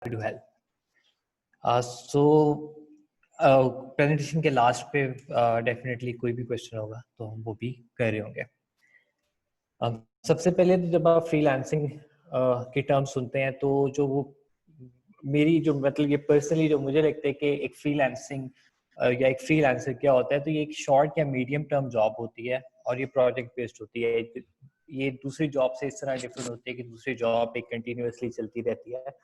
happy to help. So presentation के last पे definitely कोई भी क्वेश्चन होगा तो हम वो भी कर रहे होंगे। सबसे पहले तो जब आप फ्रीलांसिंग की टर्म सुनते हैं तो जो वो मेरी जो मतलब ये पर्सनली जो मुझे लगता है कि एक फ्रीलांसिंग या एक फ्रीलांसर क्या होता है, तो ये एक शॉर्ट या मीडियम टर्म जॉब होती है और ये प्रोजेक्ट बेस्ड होती है। ये दूसरी जॉब से इस तरह डिफरेंट होती है कि दूसरी जॉब एक कंटिन्यूअसली चलती रहती है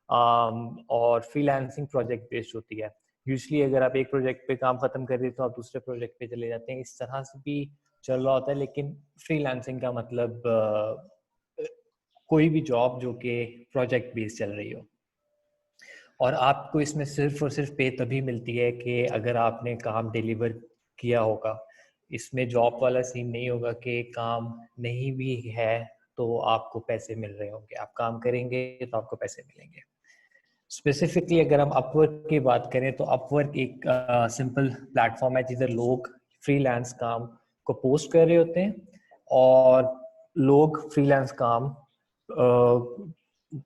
और फ्रीलांसिंग प्रोजेक्ट बेस्ड होती है। यूजुअली अगर आप एक प्रोजेक्ट पे काम खत्म कर देते हो आप दूसरे प्रोजेक्ट पे चले जाते हैं, इस तरह से भी चल रहा होता है। लेकिन फ्रीलांसिंग का मतलब कोई भी जॉब जो कि प्रोजेक्ट बेस्ड चल रही हो और आपको इसमें सिर्फ और सिर्फ पे तभी मिलती है कि अगर आपने काम डिलीवर किया होगा। इसमें जॉब वाला सीन नहीं होगा कि काम नहीं भी है तो आपको पैसे मिल रहे होंगे। आप काम करेंगे तो आपको पैसे मिलेंगे। स्पेसिफिकली अगर हम अपवर्क की बात करें तो अपवर्क एक सिंपल प्लेटफॉर्म है जिधर लोग फ्रीलांस काम को पोस्ट कर रहे होते हैं और लोग फ्रीलांस काम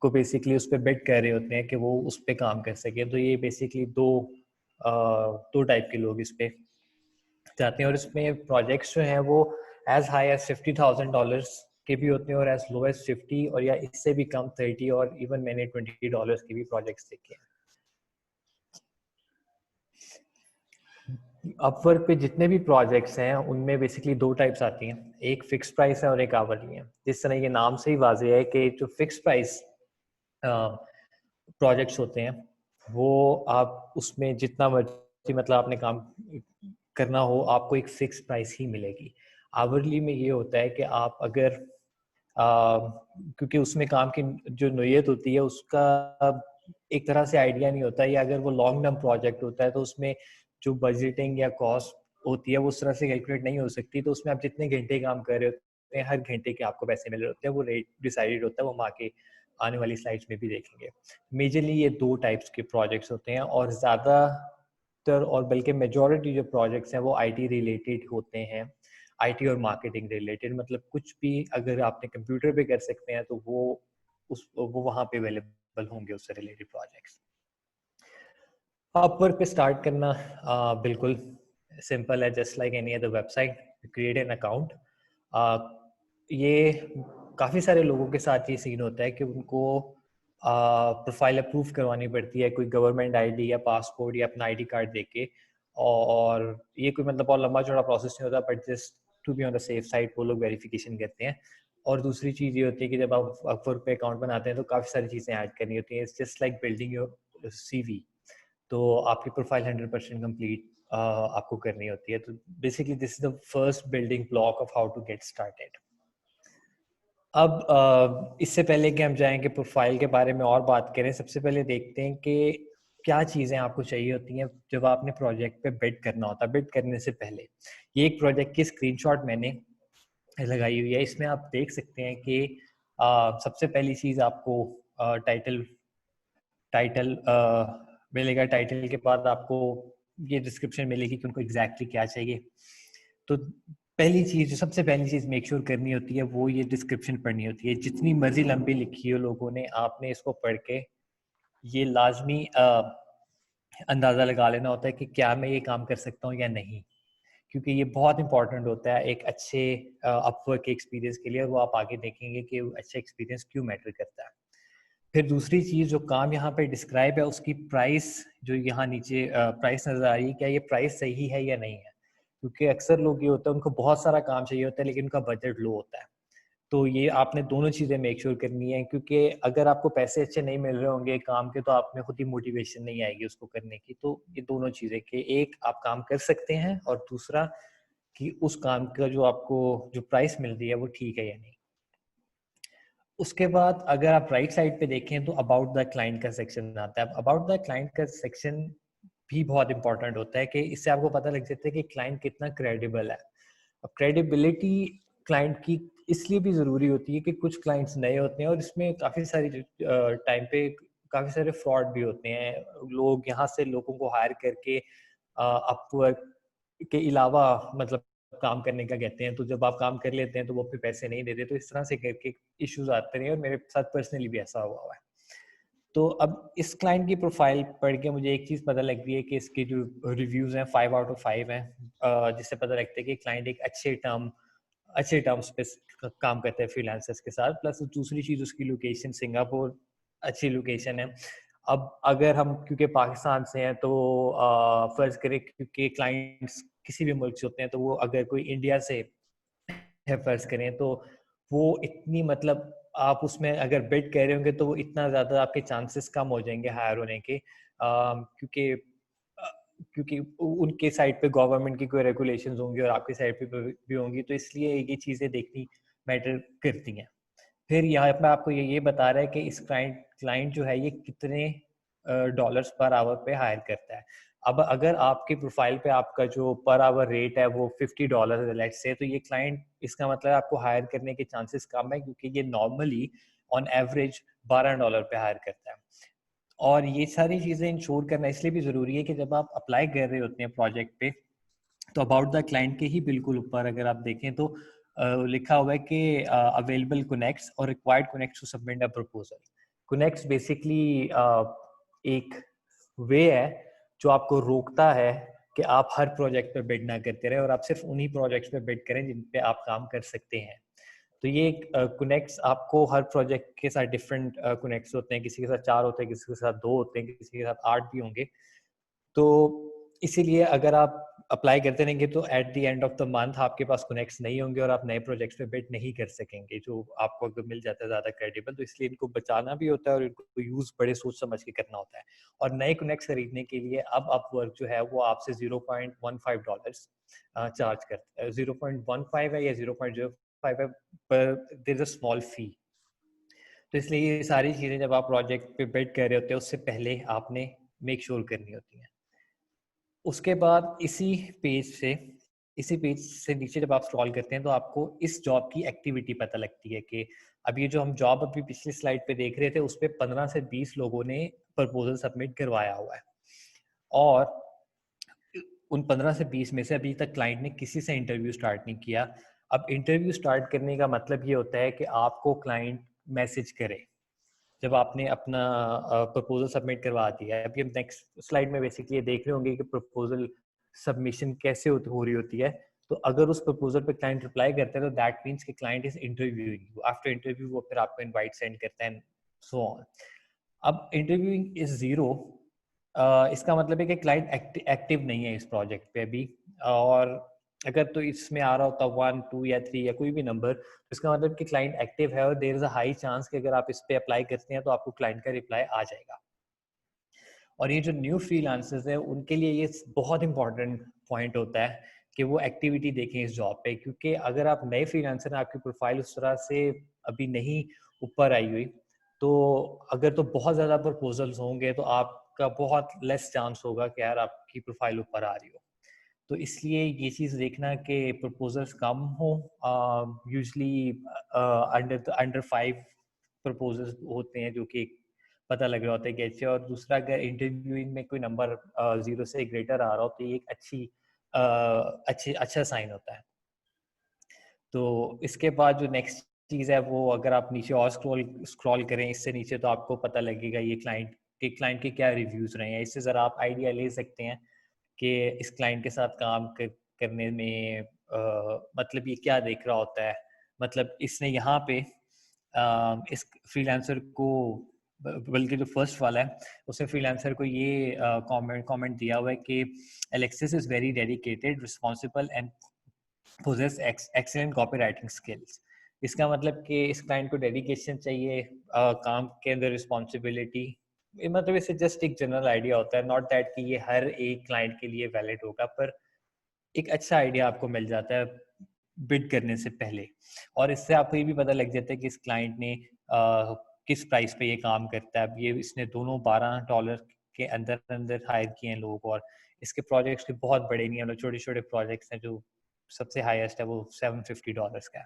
को बेसिकली उस पर बेट कर रहे होते हैं कि वो उस पर काम कर सके। तो ये बेसिकली दो टाइप के लोग इस पे जाते हैं और इसमें प्रोजेक्ट्स जो हैं वो एज हाई एज $50,000 के भी होते हैं और एज लो एज 50 और या इससे भी कम 30 और इवन मैंने $20 के भी प्रोजेक्ट्स देखे हैं। अपवर्क पे जितने भी प्रोजेक्ट्स हैं उनमें बेसिकली दो टाइप्स आती हैं, एक फिक्स प्राइस है और एक आवरली है। जिस तरह ये नाम से ही वाज़ेह है कि जो फिक्स प्राइस प्रोजेक्ट्स होते हैं वो आप उसमें जितना मर्जी मतलब आपने काम करना हो आपको एक फिक्स प्राइस ही मिलेगी। आवरली में ये होता है कि आप अगर क्योंकि उसमें काम की जो नोयत होती है उसका एक तरह से आइडिया नहीं होता है, या अगर वो लॉन्ग टर्म प्रोजेक्ट होता है तो उसमें जो बजटिंग या कॉस्ट होती है वो उस तरह से कैलकुलेट नहीं हो सकती। तो उसमें आप जितने घंटे काम कर रहे होते हैं हर घंटे के आपको पैसे मिल रहे होते हैं, वो रेट डिसाइडेड होता है, वो हम आके आने वाली स्लाइड्स में भी देखेंगे। मेजरली ये दो टाइप्स के प्रोजेक्ट्स होते हैं और ज़्यादातर और बल्कि मेजॉरिटी जो प्रोजेक्ट्स हैं वो आईटी रिलेटेड होते हैं। आईटी और मार्केटिंग रिलेटेड मतलब कुछ भी अगर आपने कंप्यूटर पे कर सकते हैं तो वो वहाँ पे अवेलेबल होंगे उससे रिलेटेड प्रोजेक्ट्स। अपवर्क पे स्टार्ट करना बिल्कुल सिंपल है, just like any other website, create an account. ये काफ़ी सारे लोगों के साथ ये सीन होता है कि उनको प्रोफाइल अप्रूव करवानी पड़ती है कोई गवर्नमेंट आईडी या पासपोर्ट या अपना आईडी कार्ड देके, और ये कोई मतलब बहुत लंबा चौड़ा प्रोसेस नहीं होता, but just to be on the safe side वो लोग वेरिफिकेशन करते हैं। और दूसरी चीज़ ये होती है कि जब आप अपवर्क पे अकाउंट बनाते हैं तो काफ़ी सारी चीज़ें ऐड करनी होती हैं। It's just like building your CV. तो आपकी प्रोफाइल 100% कंप्लीट आपको करनी होती है। तो basically this is the first building block of how to get started. अब इससे पहले कि हम जाएंगे प्रोफाइल के बारे में और बात करें, सबसे पहले देखते हैं कि क्या चीज़ें आपको चाहिए होती हैं जब आपने प्रोजेक्ट पे बिड करना होता है। बिड करने से पहले ये एक प्रोजेक्ट की स्क्रीनशॉट मैंने लगाई हुई है, इसमें आप देख सकते हैं कि सबसे पहली चीज़ आपको टाइटल मिलेगा। टाइटल के बाद आपको ये डिस्क्रिप्शन मिलेगी कि उनको एग्जैक्टली क्या चाहिए। तो पहली चीज़ जो सबसे पहली चीज़ मेक श्योर करनी होती है वो ये डिस्क्रिप्शन पढ़नी होती है। जितनी मर्जी लंबी लिखी हो लोगों ने, आपने इसको पढ़ के ये लाजमी अंदाज़ा लगा लेना होता है कि क्या मैं ये काम कर सकता हूँ या नहीं, क्योंकि ये बहुत इंपॉर्टेंट होता है एक अच्छे अपवर्क के एक्सपीरियंस के लिए। और वो आप आगे देखेंगे कि अच्छा एक्सपीरियंस क्यों मैटर करता है। फिर दूसरी चीज़ जो काम यहाँ पे डिस्क्राइब है उसकी प्राइस जो यहाँ नीचे प्राइस नज़र आ रही है, क्या ये प्राइस सही है या नहीं है। क्योंकि अक्सर लोग ये होता है उनको बहुत सारा काम चाहिए होता है लेकिन उनका बजट लो होता है। तो ये आपने दोनों चीज़ें मेक श्योर करनी है, क्योंकि अगर आपको पैसे अच्छे नहीं मिल रहे होंगे काम के तो आप में खुद ही मोटिवेशन नहीं आएगी उसको करने की। तो ये दोनों चीज़ें कि एक आप काम कर सकते हैं और दूसरा कि उस काम का जो आपको जो प्राइस मिल रही है वो ठीक है या नहीं। उसके बाद अगर आप राइट साइड पे देखें तो अबाउट द क्लाइंट का सेक्शन आता है। अबाउट द क्लाइंट का सेक्शन भी बहुत इंपॉर्टेंट होता है कि इससे आपको पता लग जाता है कि क्लाइंट कितना क्रेडिबल है। अब क्रेडिबिलिटी क्लाइंट की इसलिए भी ज़रूरी होती है कि कुछ क्लाइंट्स नए होते हैं और इसमें काफ़ी सारी टाइम पे काफ़ी सारे फ्रॉड भी होते हैं। लोग यहाँ से लोगों को हायर करके अपवर्क के अलावा मतलब काम करने का कहते हैं, तो जब आप काम कर लेते हैं तो वो फिर पैसे नहीं देते। तो इस तरह से करके इश्यूज आते रहे और मेरे साथ पर्सनली भी ऐसा हुआ है। तो अब इस क्लाइंट की प्रोफाइल पढ़ के मुझे एक चीज़ पता लग रही है कि इसके जो रिव्यूज़ हैं 5 आउट ऑफ 5 हैं, जिससे पता लगता है कि क्लाइंट एक अच्छे टर्म्स पे काम करते हैं फ्रीलांसर्स के साथ। प्लस दूसरी चीज़ उसकी लोकेशन सिंगापुर अच्छी लोकेशन है। अब अगर हम क्योंकि पाकिस्तान से हैं तो फ़र्ज़ करें क्योंकि क्लाइंट्स किसी भी मुल्क से होते हैं, तो वो अगर कोई इंडिया से है फ़र्ज़ करें तो वो इतनी मतलब आप उसमें अगर बिड कर रहे होंगे तो वो इतना ज़्यादा आपके चांसेस कम हो जाएँगे हायर होने के, क्योंकि क्योंकि उनके साइड पे गवर्नमेंट की कोई रेगुलेशंस होंगी और आपकी साइड पे भी होंगी, तो इसलिए ये चीज़ें देखनी मैटर करती हैं। फिर यहाँ पे आपको ये बता रहा है कि इस क्लाइंट क्लाइंट जो है ये कितने डॉलर्स पर आवर पे हायर करता है। अब अगर आपके प्रोफाइल पे आपका जो पर आवर रेट है वो $50 है लेट्स से, तो ये क्लाइंट इसका मतलब आपको हायर करने के चांसेस कम है, क्योंकि ये नॉर्मली ऑन एवरेज $12 पे हायर करता है। और ये सारी चीज़ें इंश्योर करना इसलिए भी ज़रूरी है कि जब आप अप्लाई कर रहे होते हैं प्रोजेक्ट पे, तो अबाउट द क्लाइंट के ही बिल्कुल ऊपर अगर आप देखें तो लिखा हुआ है कि अवेलेबल कनेक्ट्स और required connects to submit a proposal. Connects basically एक वे है जो आपको रोकता है कि आप हर प्रोजेक्ट पे बिड ना करते रहे और आप सिर्फ उन्हीं प्रोजेक्ट्स पे बिड करें जिन पे आप काम कर सकते हैं। तो ये कनेक्ट्स आपको हर प्रोजेक्ट के साथ डिफरेंट कनेक्ट्स होते हैं, किसी के साथ 4 होते हैं, किसी के साथ 2 होते हैं, किसी के साथ 8 भी होंगे। तो इसीलिए अगर आप अप्लाई करते रहेंगे तो at the end of the month आपके पास कनेक्ट्स नहीं होंगे और आप नए प्रोजेक्ट्स पे बिड नहीं कर सकेंगे, जो आपको अगर मिल जाता है ज़्यादा क्रेडिबल। तो इसलिए इनको बचाना भी होता है और इनको यूज़ बड़े सोच समझ के करना होता है। और नए कनेक्ट्स खरीदने के लिए अब अपवर्क जो है वो आपसे $0.15 चार्ज करता है। 0.15 है या 0.05 है, पर देयर इज़ अ स्मॉल फी। तो इसलिए ये सारी चीज़ें जब आप प्रोजेक्ट पे बिड कर रहे होते हैं उससे पहले आपने मेक श्योर करनी होती हैं। उसके बाद इसी पेज से नीचे जब आप स्क्रॉल करते हैं तो आपको इस जॉब की एक्टिविटी पता लगती है कि अब ये जो हम जॉब अभी पिछली स्लाइड पे देख रहे थे उस पे 15 से 20 लोगों ने प्रपोजल सबमिट करवाया हुआ है, और उन 15 से 20 में से अभी तक क्लाइंट ने किसी से इंटरव्यू स्टार्ट नहीं किया। अब इंटरव्यू स्टार्ट करने का मतलब ये होता है कि आपको क्लाइंट मैसेज करे जब आपने अपना प्रपोजल सबमिट करवा दिया है। अभी हम नेक्स्ट स्लाइड में बेसिकली ये देख रहे होंगे कि प्रपोजल सबमिशन कैसे हो रही होती है। तो अगर उस प्रपोजल पे क्लाइंट रिप्लाई करता है तो दैट मीन्स कि client is interviewing you. After interview वो फिर आपको इनवाइट सेंड करता है, सो ऑन। अब इंटरव्यूइंग इज जीरो, इसका मतलब है कि क्लाइंट एक्टिव नहीं है इस प्रोजेक्ट पे अभी। और अगर तो इसमें आ रहा होता 1, 2 या 3 या कोई भी नंबर, तो इसका मतलब कि क्लाइंट एक्टिव है और there is a high chance कि अगर आप इस पे अप्लाई करते हैं तो आपको क्लाइंट का रिप्लाई आ जाएगा। और ये जो न्यू फ्रीलांसर्स हैं उनके लिए ये बहुत इंपॉर्टेंट पॉइंट होता है कि वो एक्टिविटी देखें इस जॉब पे, क्योंकि अगर आप नए फ्रीलांसर हैं, आपकी प्रोफाइल उस तरह से अभी नहीं ऊपर आई हुई, तो अगर तो बहुत ज़्यादा प्रपोजल्स होंगे तो आपका बहुत लेस चांस होगा कि यार आपकी प्रोफाइल ऊपर आ रही हो। तो इसलिए ये चीज़ देखना कि प्रपोजल्स कम हो, यूजली अंडर 5 प्रपोजल्स होते हैं जो कि पता लग रहा होता है कि अच्छे। और दूसरा अगर इंटरव्यूइंग में कोई नंबर 0 से ग्रेटर आ रहा हो तो ये एक अच्छा साइन होता है। तो इसके बाद जो नेक्स्ट चीज़ है वो अगर आप नीचे और स्क्रॉल करें इससे नीचे, तो आपको पता लगेगा ये क्लाइंट के क्या रिव्यूज़ रहे हैं। इससे ज़रा आप आइडिया ले सकते हैं कि इस क्लाइंट के साथ करने में मतलब ये क्या देख रहा होता है। मतलब इसने यहाँ पे इस फ्रीलांसर को बल्कि जो फर्स्ट वाला है उसने फ्रीलांसर को ये कमेंट दिया हुआ है कि Alexis is very dedicated, responsible and possesses excellent copy writing skills. इसका मतलब कि इस क्लाइंट को डेडिकेशन चाहिए, काम के अंदर रिस्पॉन्सिबिलिटी। मतलब इससे जस्ट एक जनरल आइडिया होता है, नॉट दैट कि ये हर एक क्लाइंट के लिए वैलिड होगा, पर एक अच्छा आइडिया आपको मिल जाता है बिड करने से पहले। और इससे आपको ये भी पता लग जाता है कि इस क्लाइंट ने किस प्राइस पे ये काम करता है। अब ये इसने दोनों $12 के अंदर अंदर हायर किए हैं लोग, और इसके प्रोजेक्ट्स भी बहुत बड़े नहीं है, छोटे छोटे प्रोजेक्ट्स हैं। जो सबसे हाईएस्ट है वो $750 का है।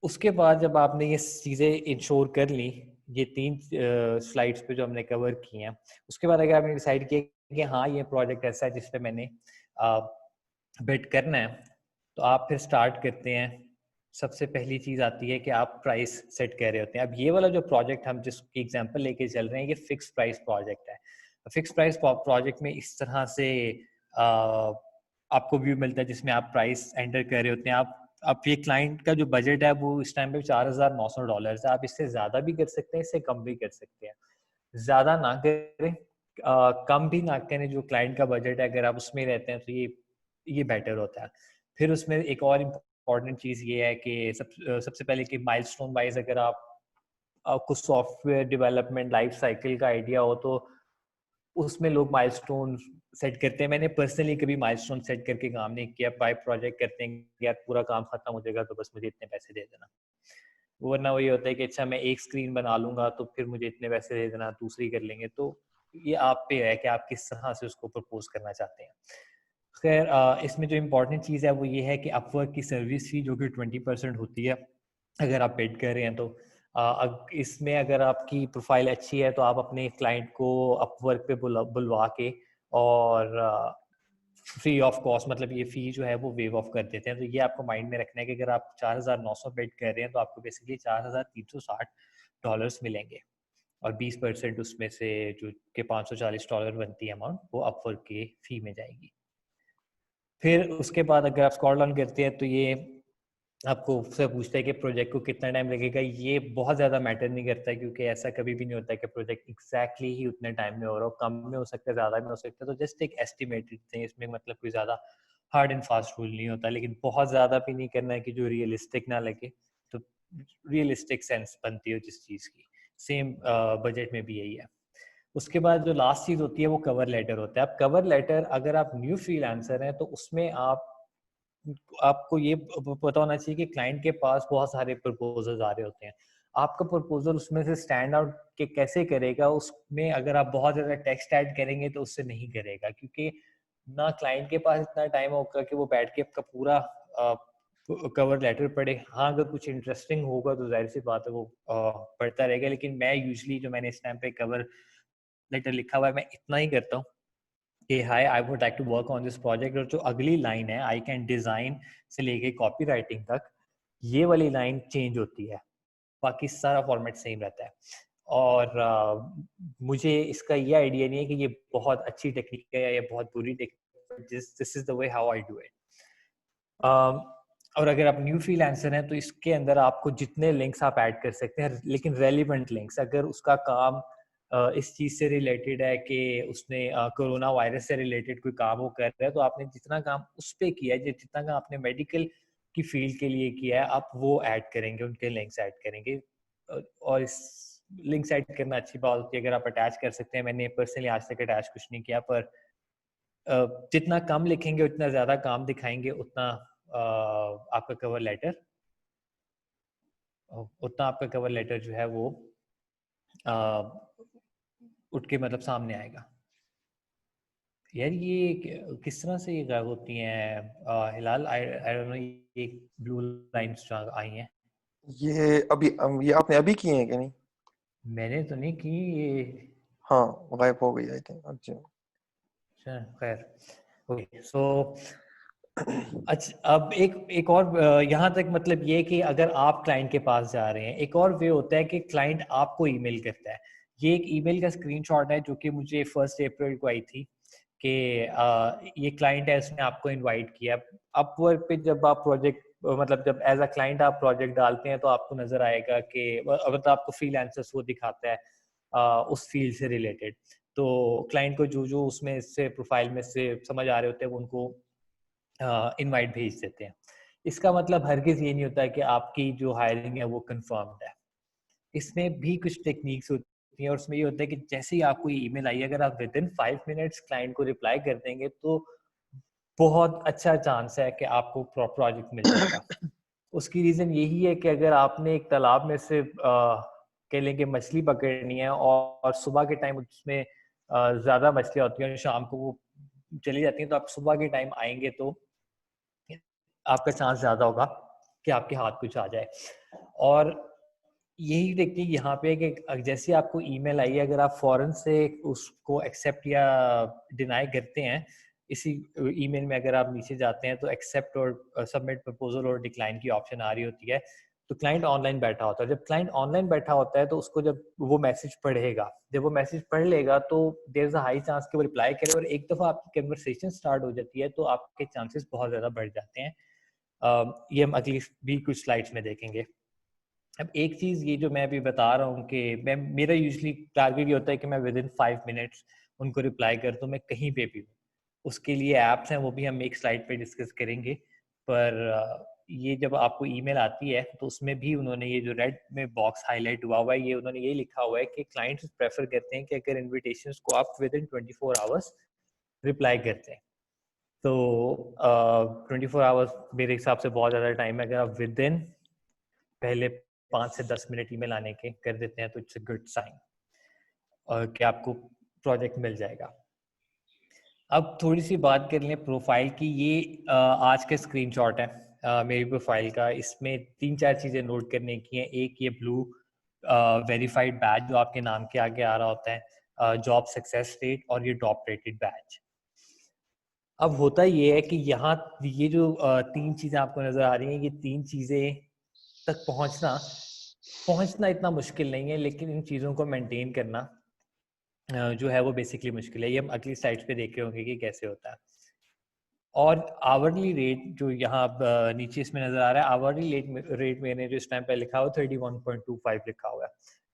उसके बाद जब आपने ये चीज़ें इंश्योर कर ली, ये 3 स्लाइड्स पे जो हमने कवर की हैं, उसके बाद अगर आपने डिसाइड किया कि हाँ ये प्रोजेक्ट ऐसा है जिस पे मैंने बिड करना है, तो आप फिर स्टार्ट करते हैं सबसे पहली चीज आती है कि आप प्राइस सेट कर रहे होते हैं। अब ये वाला जो प्रोजेक्ट हम जिसकी एग्जांपल लेके चल रहे हैं, ये फिक्स प्राइस प्रोजेक्ट है। फिक्स प्राइस प्रोजेक्ट में इस तरह से आपको व्यू मिलता है जिसमें आप प्राइस एंटर कर रहे होते हैं। आप ये क्लाइंट का जो बजट है वो इस टाइम पे $4,900 है। आप इससे ज्यादा भी कर सकते हैं, इससे कम भी कर सकते हैं। ज्यादा ना करें, कम भी ना करें। जो क्लाइंट का बजट है अगर आप उसमें रहते हैं तो ये बेटर होता है। फिर उसमें एक और इम्पॉर्टेंट चीज ये है कि सबसे पहले कि माइलस्टोन वाइज अगर आपको सॉफ्टवेयर डेवलपमेंट लाइफ साइकिल का आइडिया हो तो उसमें लोग माइलस्टोन सेट करते हैं। मैंने पर्सनली कभी माइलस्टोन सेट करके काम नहीं किया। बाय प्रोजेक्ट करते हैं, यार पूरा काम खत्म हो जाएगा तो बस मुझे इतने पैसे दे देना। वरना वही होता है कि अच्छा मैं एक स्क्रीन बना लूंगा तो फिर मुझे इतने पैसे दे देना, दूसरी कर लेंगे। तो ये आप पे है कि आप किस तरह से उसको प्रपोज करना चाहते हैं। खैर इसमें जो इम्पोर्टेंट चीज़ है वो ये है कि अपवर्क की सर्विस फी जो कि 20% होती है अगर आप पेड कर रहे हैं तो इसमें अगर आपकी प्रोफाइल अच्छी है तो आप अपने क्लाइंट को अपवर्क पे बुलवा के और फ्री ऑफ कॉस्ट, मतलब ये फी जो है वो वेव ऑफ कर देते हैं। तो ये आपको माइंड में रखना है कि अगर आप 4,900 पेड कर रहे हैं तो आपको बेसिकली $4,360 मिलेंगे और 20% उसमें से जो कि $540 बनती है अमाउंट वो अपवर्क के फी में जाएगी। फिर उसके बाद अगर आप स्क्रॉल डाउन करते हैं तो ये आपको उससे पूछता है कि प्रोजेक्ट को कितना टाइम लगेगा। ये बहुत ज़्यादा मैटर नहीं करता है क्योंकि ऐसा कभी भी नहीं होता है कि प्रोजेक्ट एग्जैक्टली ही उतने टाइम में हो रहा हो। कम में हो सकता है, ज़्यादा में हो सकता है। तो जस्ट एक एस्टिमेटेड थिंग, इसमें मतलब कोई ज़्यादा हार्ड एंड फास्ट रूल नहीं होता, लेकिन बहुत ज़्यादा भी नहीं करना है कि जो रियलिस्टिक ना लगे। तो रियलिस्टिक सेंस बनती हो जिस चीज़ की, सेम बजट में भी यही है। उसके बाद जो लास्ट चीज़ होती है वो कवर लेटर होता है। अब कवर लेटर अगर आप न्यू फ्रीलांसर हैं तो उसमें आपको ये पता होना चाहिए कि क्लाइंट के पास बहुत सारे प्रपोजल्स आ रहे होते हैं। आपका प्रपोजल उसमें से स्टैंड आउट के कैसे करेगा, उसमें अगर आप बहुत ज़्यादा टेक्स्ट ऐड करेंगे तो उससे नहीं करेगा, क्योंकि ना क्लाइंट के पास इतना टाइम होगा कि वो बैठ के आपका पूरा कवर लेटर पढ़े। हाँ, अगर कुछ इंटरेस्टिंग होगा तो जाहिर सी बात है वो पढ़ता रहेगा, लेकिन मैं यूजली जो मैंने इस टाइम पे कवर लेटर लिखा हुआ है मैं इतना ही करता हूँ कि hi I would like to work on this project, और जो अगली लाइन है आई कैन डिजाइन से लेके कॉपी राइटिंग तक, ये वाली लाइन चेंज होती है, बाकी सारा फॉर्मेट सेम रहता है। और मुझे इसका ये आइडिया नहीं है कि ये बहुत अच्छी टेक्निक है या ये बहुत बुरी technique, this is the way how I do it. और अगर आप न्यू फ्रीलांसर हैं तो इसके अंदर आपको जितने लिंक्स आप ऐड कर सकते हैं, लेकिन रेलिवेंट लिंक्स। अगर उसका काम इस चीज़ से रिलेटेड है कि उसने कोरोना वायरस से रिलेटेड कोई काम वो कर रहा है, तो आपने जितना काम उस पर किया है, जितना काम आपने मेडिकल की फील्ड के लिए किया है, आप वो ऐड करेंगे, उनके लिंक्स ऐड करेंगे। और इस लिंक्स ऐड करना अच्छी बात होती है अगर आप अटैच कर सकते हैं। मैंने पर्सनली आज तक अटैच कुछ नहीं किया, पर जितना कम लिखेंगे उतना ज़्यादा काम दिखाएंगे, आपका कवर लेटर उतना आपका कवर लेटर जो है वो उठ के मतलब सामने आएगा। यार ये किस तरह से ये गायब होती हैं हिलाल? आई डोंट नो, ये ब्लू लाइंस जो आई हैं। ये अभी ये आपने अभी किए हैं कि नहीं? मैंने तो नहीं की ये। हाँ, गायब हो गई आई थिंक। अच्छा। अच्छा, खैर, ओके। सो अच्छा, अब एक एक और यहाँ तक मतलब ये कि अगर आप क्लाइंट के पास जा रहे हैं, एक और वे होता है कि क्लाइंट आपको ईमेल करता है। ये एक ईमेल का स्क्रीनशॉट है जो कि मुझे 1 अप्रैल को आई थी कि ये क्लाइंट है, उसने आपको इनवाइट किया। अपवर्क पे जब आप प्रोजेक्ट मतलब जब एज अ क्लाइंट आप प्रोजेक्ट डालते हैं तो आपको नजर आएगा कि मतलब आपको फ्रीलांसर्स वो दिखाता है उस फील्ड से रिलेटेड। तो क्लाइंट को जो जो उसमें से प्रोफाइल में से समझ आ रहे होते हैं वो उनको इनवाइट भेज देते हैं। इसका मतलब हरगिज ये नहीं होता कि आपकी जो हायरिंग है वो कंफर्म्ड है। इसमें भी कुछ टेक्निक्स होती हैं और उसमें ये होता है कि जैसे ही आपको ये ईमेल आई, अगर आप विद इन 5 मिनट्स क्लाइंट को रिप्लाई कर देंगे तो बहुत अच्छा चांस है कि आपको प्रोजेक्ट मिल जाएगा। उसकी रीजन यही है कि अगर आपने एक तालाब में से कह लें कि मछली पकड़नी है और सुबह के टाइम उसमें ज्यादा मछलियां होती हैं और शाम को वो चली जाती हैं, तो आप सुबह के टाइम आएंगे तो आपका चांस ज्यादा होगा कि आपके हाथ कुछ आ जाए। और यही टेक्निक यहाँ पे है कि जैसे आपको ईमेल आई है, अगर आप फौरन से उसको एक्सेप्ट या डिनाई करते हैं इसी ईमेल में अगर आप नीचे जाते हैं तो एक्सेप्ट और सबमिट प्रपोजल और डिक्लाइन की ऑप्शन आ रही होती है। तो क्लाइंट ऑनलाइन बैठा होता है, जब क्लाइंट ऑनलाइन बैठा होता है तो उसको जब वो मैसेज पढ़ेगा, जब वो मैसेज पढ़ लेगा तो there is a high chance कि वो रिप्लाई करे, और एक दफ़ा आपकी कन्वर्सेशन स्टार्ट हो जाती है तो आपके चांसेस बहुत ज़्यादा बढ़ जाते हैं। ये हम अगली भी कुछ स्लाइड्स में देखेंगे। अब एक चीज़ ये जो मैं अभी बता रहा हूँ कि मैं मेरा यूजुअली टारगेट ये होता है कि मैं विद इन 5 मिनट्स उनको रिप्लाई कर दूँ, मैं कहीं पे भी हूँ। उसके लिए ऐप्स हैं, वो भी हम एक स्लाइड पे डिस्कस करेंगे। पर ये जब आपको ईमेल आती है तो उसमें भी उन्होंने ये जो रेड में बॉक्स हाईलाइट हुआ हुआ है, ये उन्होंने ये लिखा हुआ है कि क्लाइंट्स प्रेफर करते हैं कि अगर इन्विटेशंस को आप विद इन 24 आवर्स रिप्लाई करते हैं। तो 24 आवर्स मेरे हिसाब से बहुत ज़्यादा टाइम है। अगर आप विद इन पहले 5 से 10 मिनट ईमेल आने के कर देते हैं तो इट्स अ गुड साइन और कि आपको प्रोजेक्ट मिल जाएगा। अब थोड़ी सी बात कर लें प्रोफाइल की। ये आज का स्क्रीनशॉट है मेरी प्रोफाइल का। इसमें 3-4 चीज़ें नोट करने की हैं। एक ये ब्लू वेरीफाइड बैज जो आपके नाम के आगे आ रहा होता है, जॉब सक्सेस रेट, और ये टॉप रेटेड बैज। अब होता ये है कि यहाँ ये जो 3 चीज़ें आपको नज़र आ रही हैं, ये 3 चीज़ें तक पहुँचना इतना मुश्किल नहीं है, लेकिन इन चीज़ों को मेंटेन करना जो है वो बेसिकली मुश्किल है। ये हम अगली स्लाइड्स पे देख रहे होंगे कि कैसे होता है। और आवरली रेट जो यहाँ नीचे इसमें नज़र आ रहा है, आवरली रेट मैंने जो इस टाइम पे लिखा हुआ 31.25 लिखा हुआ है।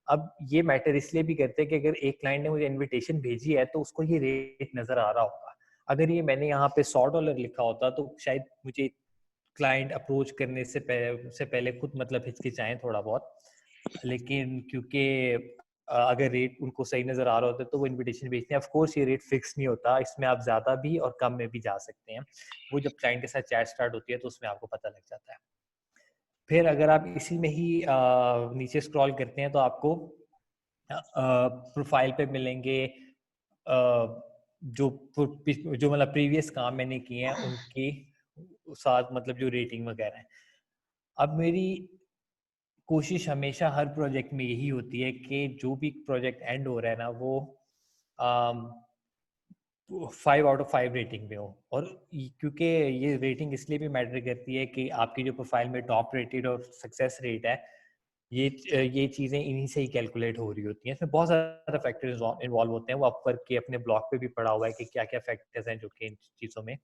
अब ये मैटर इसलिए भी करते हैं कि अगर एक क्लाइंट ने मुझे इनविटेशन भेजी है तो उसको ये रेट नज़र आ रहा होगा। अगर ये मैंने यहाँ पे $100 लिखा होता तो शायद मुझे क्लाइंट अप्रोच करने से पहले खुद मतलब हिचकिचाएं थोड़ा बहुत। लेकिन क्योंकि अगर रेट उनको सही नज़र आ रहा होता है तो वो इनविटेशन भेजते हैं। ऑफ कोर्स ये रेट फिक्स नहीं होता, इसमें आप ज़्यादा भी और कम में भी जा सकते हैं। वो जब क्लाइंट के साथ चैट स्टार्ट होती है तो उसमें आपको पता लग जाता है। फिर अगर आप इसी में ही नीचे स्क्रॉल करते हैं तो आपको प्रोफाइल पे मिलेंगे जो जो मतलब प्रीवियस काम मैंने किए हैं उनके साथ, मतलब जो रेटिंग वगैरह है। अब मेरी कोशिश हमेशा हर प्रोजेक्ट में यही होती है कि जो भी प्रोजेक्ट एंड हो रहा है ना वो 5 आउट ऑफ 5 रेटिंग में हो। और क्योंकि ये रेटिंग इसलिए भी मैटर करती है कि आपकी जो प्रोफाइल में टॉप रेटेड और सक्सेस रेट है, ये चीज़ें इन्हीं से ही कैलकुलेट हो रही होती हैं। इसमें बहुत ज़्यादा फैक्टर्स इन्वॉल्व होते हैं। वो आप करके अपने ब्लॉग पे भी पढ़ा हुआ है कि क्या क्या फैक्टर्स हैं जो कि इन चीज़ों में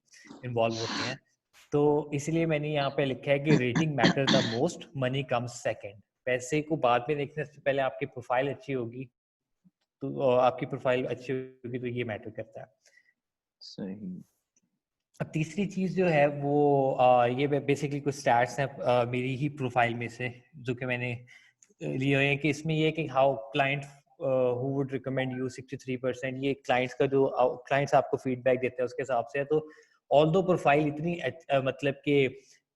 इन्वॉल्व होते हैं। तो इसलिए मैंने यहाँ पे लिखा है कि rating matter the most, money comes second. पैसे को बाद में देखने से पहले आपकी प्रोफाइल अच्छी होगी, तो आपकी प्रोफाइल अच्छी होगी तो ये मैटर करता है। सही। अब तीसरी चीज़ जो है वो ये बेसिकली कुछ स्टैट्स हैं मेरी ही प्रोफाइल में से जो कि मैंने लिए हुए हैं कि इसमें ये कि how client who would recommend you 63%। ये क्लाइंट्स का जो क्लाइंट्स आपको फीडबैक देते हैं उसके हिसाब से है। तो ऑल्दो प्रोफाइल इतनी मतलब कि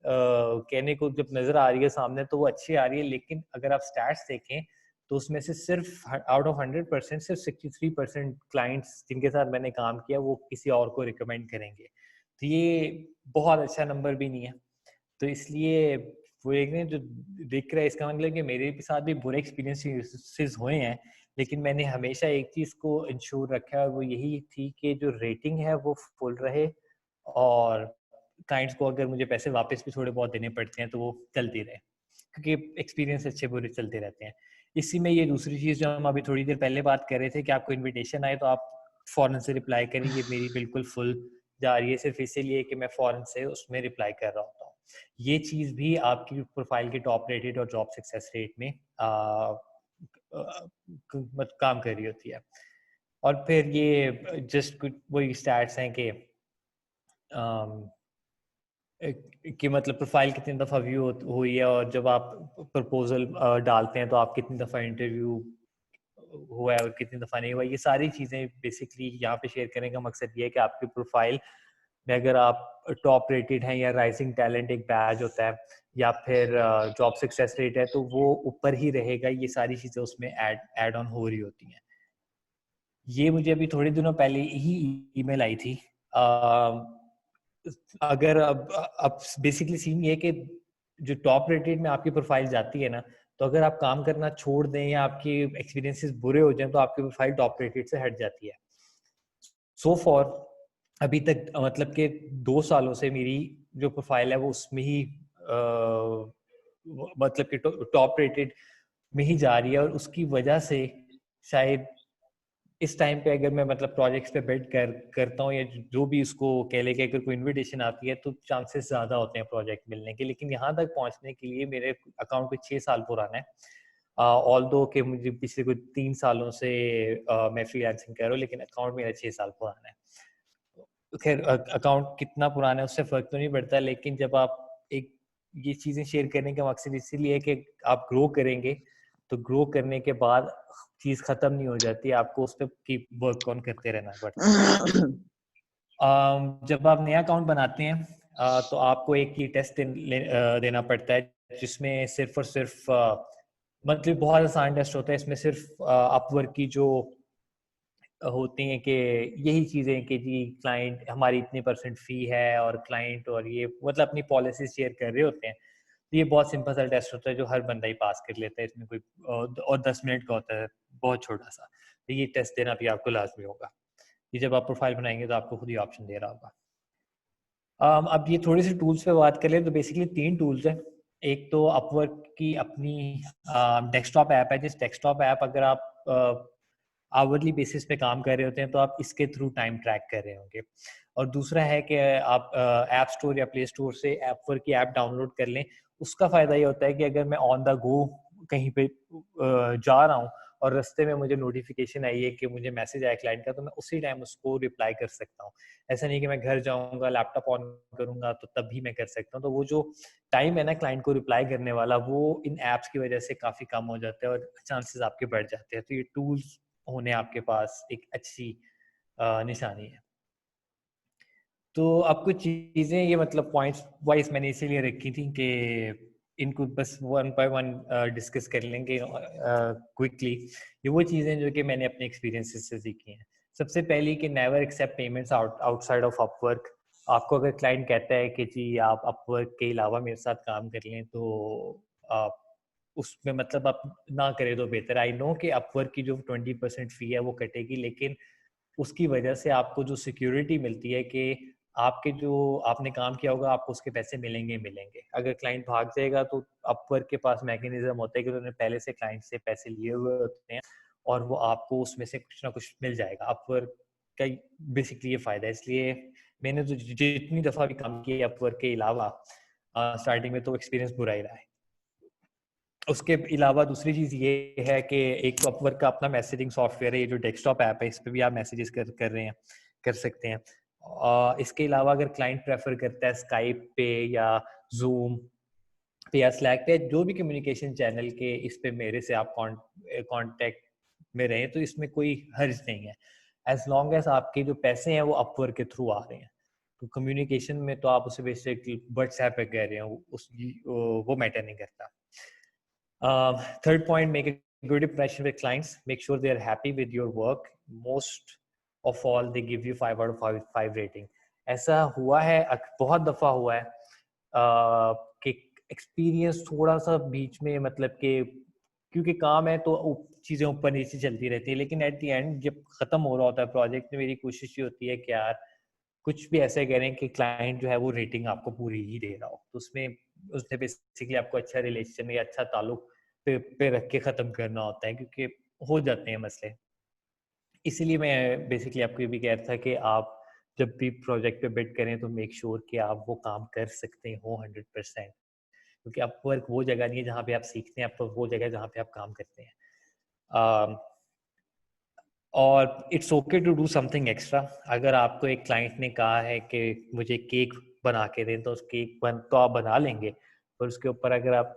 कहने को जब नज़र आ रही है सामने तो वो अच्छी आ रही है, लेकिन अगर आप स्टैट्स देखें तो उसमें से सिर्फ आउट ऑफ 100% सिर्फ 63% क्लाइंट्स जिनके साथ मैंने काम किया वो किसी और को रिकमेंड करेंगे। तो ये बहुत अच्छा नंबर भी नहीं है। तो इसलिए वो एक ने जो दिख रहा है इसका मतलब कि मेरे भी साथ भी बुरे एक्सपीरियंसेस हुए हैं, लेकिन मैंने हमेशा एक चीज़ को इंश्योर रखा है और वो यही थी कि जो रेटिंग है वो फुल रहे, और क्लाइंट्स को अगर मुझे पैसे वापस भी थोड़े बहुत देने पड़ते हैं तो वो चलती रहे, क्योंकि एक्सपीरियंस अच्छे बुरे चलते रहते हैं। इसी में ये दूसरी चीज़ जो हम अभी थोड़ी देर पहले बात कर रहे थे कि आपको इनविटेशन आए तो आप फ़ौरन से रिप्लाई करें, ये मेरी बिल्कुल फुल जा रही है सिर्फ इसीलिए कि मैं फ़ौरन से उसमें रिप्लाई कर रहा होता हूँ। ये चीज़ भी आपकी प्रोफाइल के टॉप रेटेड और जॉब सक्सेस रेट में काम कर रही होती है। और फिर ये जस्ट कुछ वही स्टैट्स हैं कि कि मतलब प्रोफाइल कितनी दफ़ा व्यू हुई है, और जब आप प्रपोजल डालते हैं तो आप कितनी दफ़ा इंटरव्यू हुआ है और कितनी दफ़ा नहीं हुआ। ये सारी चीज़ें बेसिकली यहाँ पे शेयर करने का मकसद ये है कि आपकी प्रोफाइल में अगर आप टॉप रेटेड हैं या राइजिंग टैलेंट एक बैज होता है या फिर जॉब सक्सेस रेट है तो वो ऊपर ही रहेगा। ये सारी चीज़ें उसमें ऐड ऑन हो रही होती हैं। ये मुझे अभी थोड़े दिनों पहले ही ईमेल आई थी। अगर अब बेसिकली सीन ये कि जो टॉप रेटेड में आपकी प्रोफाइल जाती है ना, तो अगर आप काम करना छोड़ दें या आपके एक्सपीरियंसेस बुरे हो जाएं तो आपकी प्रोफाइल टॉप रेटेड से हट जाती है। सो फॉर अभी तक मतलब कि 2 सालों से मेरी जो प्रोफाइल है वो उसमें ही मतलब कि टॉप रेटेड में ही जा रही है, और उसकी वजह से शायद इस टाइम पे अगर मैं मतलब प्रोजेक्ट्स पे बिल्ड करता हूँ, या जो भी उसको कह ले कि अगर कोई इनविटेशन आती है तो चांसेस ज़्यादा होते हैं प्रोजेक्ट मिलने के। लेकिन यहाँ तक पहुँचने के लिए मेरे अकाउंट पे 6 साल पुराना है, ऑल्दो कि मुझे पिछले कुछ 3 सालों से मैं फ्रीलांसिंग कर रहा हूँ, लेकिन अकाउंट मेरा 6 साल पुराना है। तो खैर अकाउंट कितना पुराना है उससे फ़र्क तो नहीं पड़ता, लेकिन जब आप एक ये चीज़ें शेयर करने का मकसद इसीलिए है कि आप ग्रो करेंगे, तो ग्रो करने के बाद चीज़ ख़त्म नहीं हो जाती, आपको उस पे कीप वर्क ऑन करते रहना पड़ता है। जब आप नया अकाउंट बनाते हैं तो आपको एक ही टेस्ट देना पड़ता है, जिसमें सिर्फ और सिर्फ मतलब बहुत आसान टेस्ट होता है। इसमें सिर्फ अपवर्क की जो होती हैं कि यही चीज़ें कि जी क्लाइंट हमारी इतनी परसेंट फ़ी है, और क्लाइंट और ये मतलब अपनी पॉलिसीज़ शेयर कर रहे होते हैं। तो ये बहुत सिंपल सा टेस्ट होता है जो हर बंदा ही पास कर लेता है, इसमें कोई और 10 मिनट का होता है, बहुत छोटा-सा। तो ये टेस्ट देना भी आपको लाज़मी होगा। ये जब आप प्रोफ़ाइल बनाएँगे तो आपको खुद ही ऑप्शन दे रहा होगा। अब ये थोड़ी-सी टूल्स पे बात कर लें तो बेसिकली 3 टूल्स हैं। एक तो अपवर्क की अपनी डेस्कटॉप ऐप है, जिस डेस्कटॉप ऐप अगर आप आवरली बेसिस पे काम कर रहे होते हैं तो आप इसके थ्रू टाइम ट्रैक कर रहे होंगे। और दूसरा है कि आप ऐप स्टोर या प्ले स्टोर से अपवर्क की ऐप डाउनलोड कर लें। उसका फ़ायदा ये होता है कि अगर मैं ऑन द गो कहीं पे जा रहा हूँ और रास्ते में मुझे नोटिफ़िकेशन आई है कि मुझे मैसेज आया क्लाइंट का, तो मैं उसी टाइम उसको रिप्लाई कर सकता हूँ। ऐसा नहीं कि मैं घर जाऊँगा, लैपटॉप ऑन करूँगा तो तभी मैं कर सकता हूँ। तो वो जो टाइम है ना क्लाइंट को रिप्लाई करने वाला, वो इन ऐप्स की वज़ह से काफ़ी कम हो जाता है और चांसेस आपके बढ़ जाते हैं। तो ये टूल्स होने आपके पास एक अच्छी निशानी है। तो अब कुछ चीज़ें ये मतलब पॉइंट्स वाइज़ मैंने इसीलिए रखी थी कि इनको बस वन बाय वन डिस्कस कर लेंगे क्विकली। ये वो चीज़ें जो कि मैंने अपने एक्सपीरियंसेस से सीखी हैं। सबसे पहली कि never accept payments outside of Upwork. आपको अगर क्लाइंट कहता है कि जी आप अपवर्क के अलावा मेरे साथ काम कर लें, तो आप उसमें मतलब आप ना करें तो बेहतर है। आई नो कि अपवर्क की जो 20% फ़ी है वो कटेगी, लेकिन उसकी वजह से आपको जो सिक्योरिटी मिलती है कि आपके जो आपने काम किया होगा आपको उसके पैसे मिलेंगे ही मिलेंगे। अगर क्लाइंट भाग जाएगा तो अपवर्क के पास मैकेनिज्म होता है कि उन्होंने पहले से क्लाइंट से पैसे लिए हुए होते हैं, और वो आपको उसमें से कुछ ना कुछ मिल जाएगा। अपवर्क का बेसिकली ये फ़ायदा है। इसलिए मैंने तो जितनी दफ़ा भी काम किया है अपवर्क के अलावा, स्टार्टिंग में तो एक्सपीरियंस बुरा ही रहा है। उसके अलावा दूसरी चीज़ ये है कि एक अपवर्क का अपना मैसेजिंग सॉफ्टवेयर है, ये जो डेस्कटॉप ऐप है इस पे भी आप मैसेजेस कर रहे हैं, कर सकते हैं। इसके अलावा अगर क्लाइंट प्रेफर करता है स्काइप पे या ज़ूम पे या स्लैक पे, जो भी कम्युनिकेशन चैनल के इस पे मेरे से आप कांटेक्ट में रहें, तो इसमें कोई हर्ज नहीं है, एज लॉन्ग एज आपके जो पैसे हैं वो अपवर्क के थ्रू आ रहे हैं। तो कम्युनिकेशन में तो आप उसे बेसिकली व्हाट्सएप पे कह रहे हो, वो मैटर नहीं करता। Third point, make a good impression with clients. Make sure they are happy with your work. Most of all, they give you 5 out of 5 rating. ऐसा हुआ है, बहुत दफा हुआ है कि एक्सपीरियंस थोड़ा सा बीच में मतलब कि क्योंकि काम है तो चीज़ें ऊपर नीचे चलती रहती है, लेकिन एट द एंड जब खत्म हो रहा होता है प्रोजेक्ट, मेरी कोशिश ये होती है कि यार कुछ भी ऐसे करें कि क्लाइंट जो है वो रेटिंग आपको पूरी ही दे रहा हो। तो उसमें उसने बेसिकली आपको अच्छा रिलेशन या अच्छा ताल्लुक पे रख के ख़त्म करना होता है, क्योंकि हो जाते हैं मसले। इसीलिए मैं बेसिकली आपको ये भी कह रहा था कि आप जब भी प्रोजेक्ट पे बिड करें तो मेक श्योर कि आप वो काम कर सकते हो 100%, क्योंकि अपवर्क वो जगह नहीं है जहाँ पे आप सीखते हैं, अपवर्क वो जगह है जहाँ पे आप काम करते हैं। अ, और it's okay to do something extra. अगर आपको एक क्लाइंट ने कहा है कि मुझे केक बना के दें, तो उस केक तो आप बना लेंगे, पर उसके ऊपर अगर आप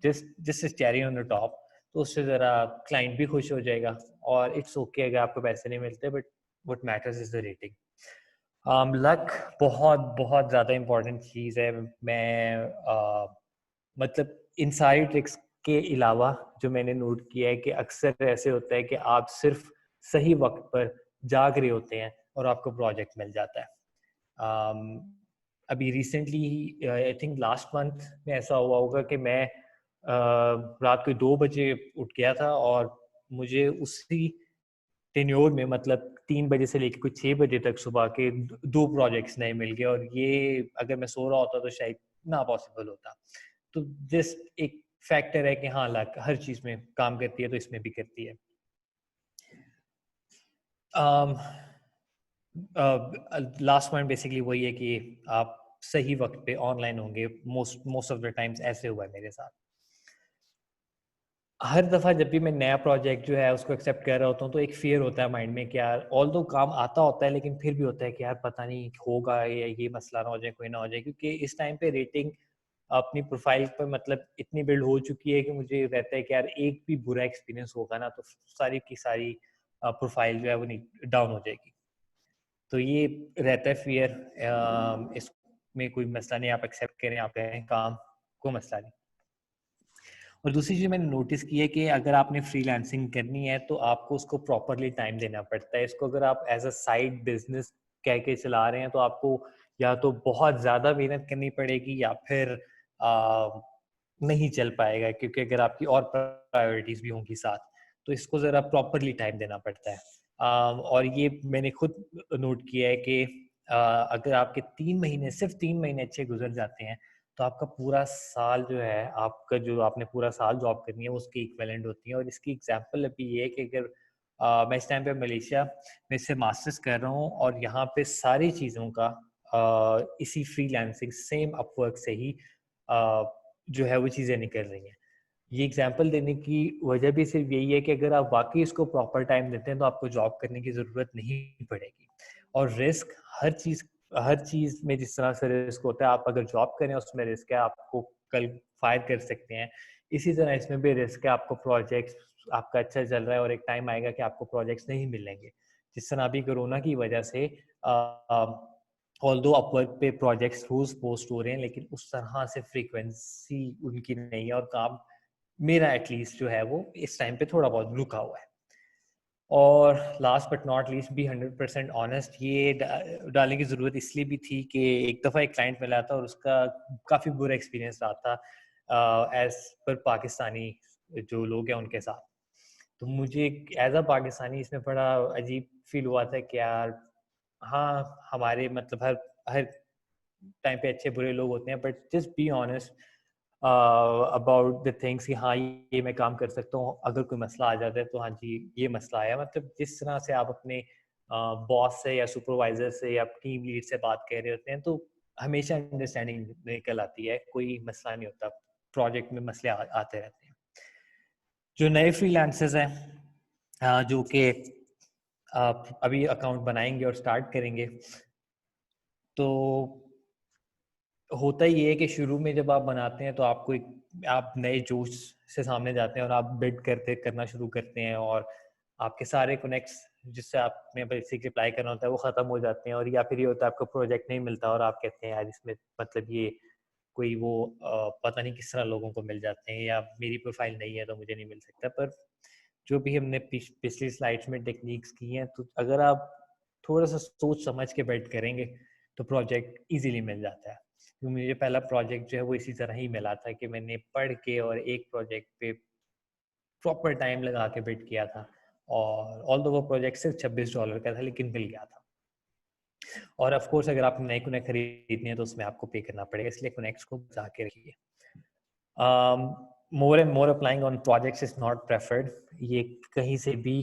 just just cherry on the top, तो उससे ज़रा क्लाइंट भी खुश हो जाएगा। और इट्स ओके अगर आपको पैसे नहीं मिलते, but what matters is the rating. Luck बहुत बहुत ज़्यादा इम्पोर्टेंट चीज़ है। मैं मतलब इन सारी ट्रिक्स के अलावा जो मैंने नोट किया है कि अक्सर ऐसे होता है कि आप सिर्फ सही वक्त पर जाग रहे होते हैं और आपको प्रोजेक्ट मिल जाता है। अम, अभी recently I think last month में ऐसा हुआ होगा कि मैं रात को 2 बजे उठ गया था, और मुझे उसी टेन्योर में मतलब 3 बजे से लेकर कोई 6 बजे तक सुबह के 2 प्रोजेक्ट्स नए मिल गए, और ये अगर मैं सो रहा होता तो शायद ना पॉसिबल होता। तो जस्ट एक फैक्टर है कि हाँ, लक हर चीज में काम करती है, तो इसमें भी करती है। लास्ट पॉइंट बेसिकली वही है कि आप सही वक्त पे ऑनलाइन होंगे। मोस्ट ऑफ द टाइम्स ऐसे हुआ है मेरे साथ। हर दफ़ा जब भी मैं नया प्रोजेक्ट जो है उसको एक्सेप्ट कर रहा होता हूँ, तो एक फ़ियर होता है माइंड में कि यार ऑल्दो काम आता होता है, लेकिन फिर भी होता है कि यार पता नहीं होगा या ये मसला ना हो जाए, कोई ना हो जाए, क्योंकि इस टाइम पे रेटिंग अपनी प्रोफाइल पर मतलब इतनी बिल्ड हो चुकी है कि मुझे रहता है कि यार एक भी बुरा एक्सपीरियंस होगा ना तो सारी की सारी प्रोफाइल जो है वो डाउन हो जाएगी। तो ये रहता है फ़ियर। इसमें कोई मसला नहीं, आप एक्सेप्ट करें, आप करें काम, कोई मसला नहीं। और दूसरी चीज़ मैंने नोटिस की है कि अगर आपने फ्रीलांसिंग करनी है तो आपको उसको प्रॉपरली टाइम देना पड़ता है। इसको अगर आप एज अ साइड बिजनेस कह के चला रहे हैं तो आपको या तो बहुत ज़्यादा मेहनत करनी पड़ेगी या फिर नहीं चल पाएगा, क्योंकि अगर आपकी और प्रायोरिटीज़ भी होंगी साथ, तो इसको ज़रा प्रॉपरली टाइम देना पड़ता है। और ये मैंने खुद नोट किया है कि अगर आपके 3 महीने, सिर्फ 3 महीने अच्छे गुजर जाते हैं, तो आपका पूरा साल जो है, आपका जो आपने पूरा साल जॉब करनी है वो उसकी इक्विवेलेंट होती है। और इसकी एग्जांपल अभी ये है कि अगर मैं इस टाइम पे मलेशिया में से मास्टर्स कर रहा हूँ और यहाँ पे सारी चीज़ों का इसी फ्रीलांसिंग सेम अपवर्क से ही जो है वो चीज़ें निकल रही हैं। ये एग्जांपल देने की वजह भी सिर्फ यही है कि अगर आप वाकई इसको प्रॉपर टाइम देते हैं तो आपको जॉब करने की ज़रूरत नहीं पड़ेगी। और रिस्क हर चीज़ में जिस तरह से रिस्क होता है, आप अगर जॉब करें उसमें रिस्क है, आपको कल फायर कर सकते हैं। इसी तरह इसमें भी रिस्क है, आपको प्रोजेक्ट्स आपका अच्छा चल रहा है और एक टाइम आएगा कि आपको प्रोजेक्ट्स नहीं मिलेंगे। जिस तरह अभी कोरोना की वजह से ऑल्दो अपवर्क पे प्रोजेक्ट्स रोज पोस्ट हो रहे हैं, लेकिन उस तरह से फ्रीक्वेंसी उनकी नहीं है और काम मेरा एटलीस्ट जो है वो इस टाइम पे थोड़ा बहुत रुका हुआ है। और last but not least, be 100% honest, ये डालने की ज़रूरत इसलिए भी थी कि एक दफ़ा एक क्लाइंट मिला था और उसका काफ़ी बुरा एक्सपीरियंस रहा था एज पर पाकिस्तानी जो लोग हैं उनके साथ। तो मुझे एज अ पाकिस्तानी इसमें बड़ा अजीब फील हुआ था कि यार हाँ, हमारे मतलब हर हर टाइम पे अच्छे बुरे लोग होते हैं, but just be honest about the things कि हाँ ये मैं काम कर सकता हूँ, अगर कोई मसला आ जाता है तो हाँ जी ये मसला आया। मतलब जिस तरह से आप अपने बॉस से या सुपरवाइजर से या टीम लीड से बात कर रहे होते हैं तो हमेशा अंडरस्टैंडिंग निकल आती है, कोई मसला नहीं होता। प्रोजेक्ट में मसले आते रहते हैं। जो नए फ्रीलांसर्स हैं जो कि आप अभी अकाउंट बनाएंगे और स्टार्ट करेंगे, तो होता ही है कि शुरू में जब आप बनाते हैं तो आपको आप नए जोश से सामने जाते हैं और आप बिड करना शुरू करते हैं और आपके सारे कनेक्ट्स जिससे आपने बेसिकली अप्लाई करना होता है वो ख़त्म हो जाते हैं। और या फिर ये होता है आपको प्रोजेक्ट नहीं मिलता और आप कहते हैं यार इसमें मतलब ये कोई वो पता नहीं किस तरह लोगों को मिल जाते हैं या मेरी प्रोफाइल नहीं है तो मुझे नहीं मिल सकता। पर जो भी हमने पिछली स्लाइड्स में टेक्निक्स की हैं, तो अगर आप थोड़ा सा सोच समझ के बिल्ड करेंगे तो प्रोजेक्ट इजीली मिल जाता है। तो मुझे पहला प्रोजेक्ट जो है वो इसी तरह ही मिला था कि मैंने पढ़ के और एक प्रोजेक्ट पे प्रॉपर टाइम लगा के बिल्ड किया था। और ऑल वो प्रोजेक्ट सिर्फ $26 का था, लेकिन मिल गया था। और ऑफ कोर्स अगर आप नए कनेक्ट खरीदने हैं तो उसमें आपको पे करना पड़ेगा, इसलिए कनेक्ट्स को बचा के रखिए। More and more applying on projects is not preferred. ये कहीं से भी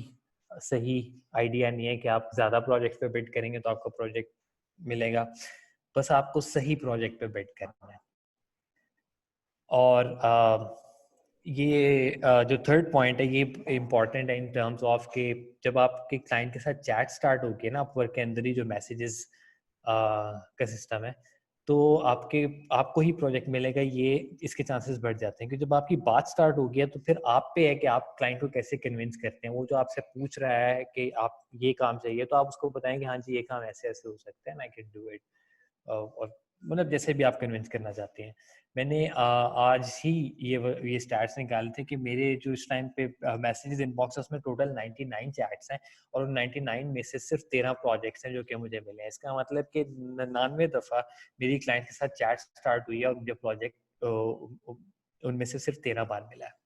सही आइडिया नहीं है कि आप ज़्यादा प्रोजेक्ट्स पे बिड करेंगे तो आपको प्रोजेक्ट मिलेगा। बस आपको सही प्रोजेक्ट पे बिड करना है। और ये जो थर्ड पॉइंट है ये इम्पॉर्टेंट है इन टर्म्स ऑफ कि जब आपके क्लाइंट के साथ चैट स्टार्ट होगी है ना अपवर्क के अंदर ही जो मैसेजेस का सिस्टम है, तो आपको ही प्रोजेक्ट मिलेगा, ये इसके चांसेस बढ़ जाते हैं। क्योंकि जब आपकी बात स्टार्ट हो गई है तो फिर आप पे है कि आप क्लाइंट को कैसे कन्विंस करते हैं। वो जो आपसे पूछ रहा है कि आप ये काम चाहिए तो आप उसको बताएंगे हाँ जी ये काम ऐसे ऐसे हो सकता है, आई कैन डू इट। और मतलब जैसे भी आप कन्विंस करना चाहते हैं। मैंने आज ही ये स्टैट्स निकाले थे कि मेरे जो इस टाइम पे मैसेजेस इनबॉक्स है उसमें टोटल 99 चैट्स हैं और 99 में से सिर्फ 13 प्रोजेक्ट्स हैं जो कि मुझे मिले हैं। इसका मतलब कि 99 दफ़ा मेरी क्लाइंट के साथ चैट स्टार्ट हुई है और मुझे प्रोजेक्ट उनमें से सिर्फ 13 बार मिला है।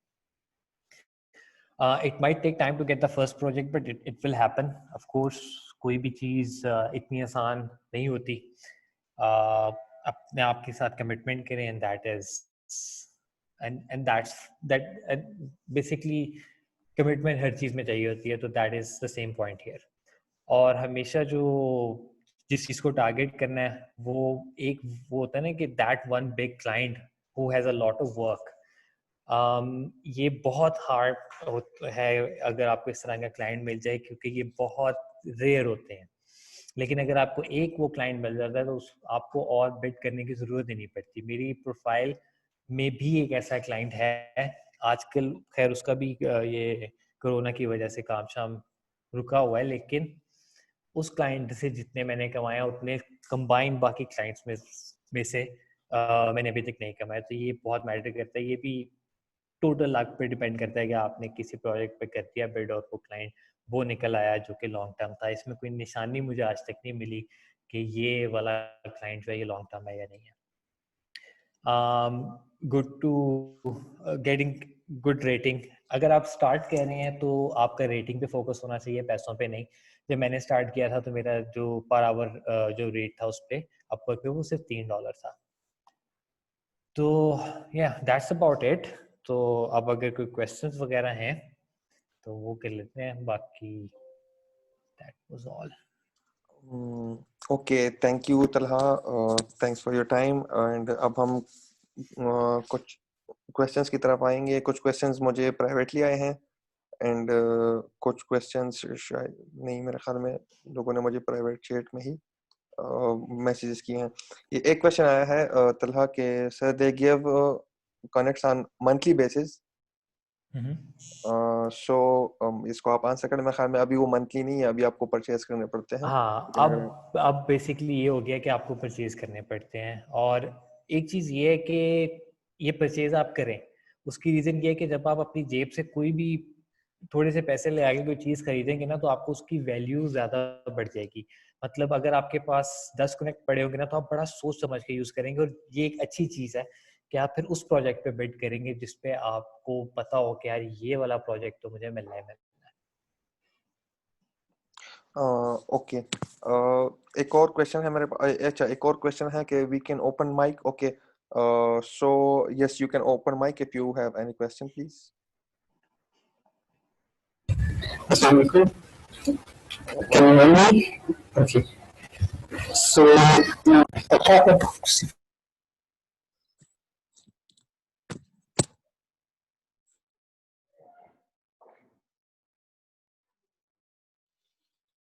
It might take time to get the first project, but it will happen. Of course, कोई भी चीज़ इतनी आसान नहीं होती। अपने आप के साथ कमिटमेंट करें, and that is and that's that basically commitment हर चीज़ में चाहिए होती है, तो that is the same point here. और हमेशा जो जिस चीज़ को टारगेट करना है वो होता है ना कि that one big client who has a lot of work. ये बहुत हार्ड है अगर आपको इस तरह का क्लाइंट मिल जाए, क्योंकि ये बहुत रेयर होते हैं। लेकिन अगर आपको एक वो क्लाइंट मिल जाता है तो आपको और बिड करने की ज़रूरत ही नहीं पड़ती। मेरी प्रोफाइल में भी एक ऐसा क्लाइंट है आजकल, खैर उसका भी ये कोरोना की वजह से काम शाम रुका हुआ है, लेकिन उस क्लाइंट से जितने मैंने कमाया उतने कंबाइंड बाकी क्लाइंट्स में से मैंने अभी तक नहीं कमाया। तो ये बहुत मैटर करता है। ये भी टोटल लक पे डिपेंड करता है कि आपने किसी प्रोजेक्ट पे कर दिया बिड और वो क्लाइंट वो निकल आया जो कि लॉन्ग टर्म था। इसमें कोई निशानी मुझे आज तक नहीं मिली कि ये वाला क्लाइंट जो है ये लॉन्ग टर्म है या नहीं है। Good to getting good rating. अगर आप स्टार्ट कर रहे हैं तो आपका रेटिंग पे फोकस होना चाहिए, पैसों पे नहीं। जब मैंने स्टार्ट किया था तो मेरा जो पर आवर जो रेट था उस पर अपवर्क पे वो सिर्फ $3 था। तो या दैट्स अबाउट इट। तो अब अगर कोई क्वेश्चंस वगैरह हैं तो वो कर लेते हैं, बाकी that was all. Okay, thank you Talha, thanks for your time. And अब हम कुछ क्वेश्चंस की तरफ आएंगे। कुछ क्वेश्चंस मुझे प्राइवेटली आए हैं एंड कुछ क्वेश्चंस शायद नहीं, मेरे ख्याल में लोगों ने मुझे प्राइवेट चैट में ही मैसेजेस किए हैं। ये एक क्वेश्चन आया है तलहा के, sir they give connects on monthly basis, so इसको आप आंसर करें। मेरे ख्याल में अभी वो मंथली नहीं है, अभी आपको परचेज करने पड़ते हैं। हाँ, लेकिन अगर अब बेसिकली ये हो गया कि आपको परचेज करने पड़ते हैं। और एक चीज़ ये है कि ये परचेज आप करें, उसकी रीज़न ये है कि जब आप अपनी जेब से कोई भी थोड़े से पैसे ले आके कोई चीज़ खरीदेंगे ना, तो आपको उसकी वैल्यू ज़्यादा बढ़ जाएगी। मतलब अगर आपके पास 10 कनेक्ट पड़े होंगे ना, तो आप बड़ा सोच समझ के यूज़ करेंगे। और ये एक अच्छी चीज़ है कि आप फिर उस प्रोजेक्ट पे बिड करेंगे जिसपे आपको पता हो कि यार ये वाला प्रोजेक्ट तो मुझे मिलना है। ओके, एक और क्वेश्चन है मेरे पास। अच्छा, एक और क्वेश्चन है कि we can open mic. Okay, so yes, you can open mic if you have any question please. Assalamu alaikum. Can you hear me? Okay. So the topic.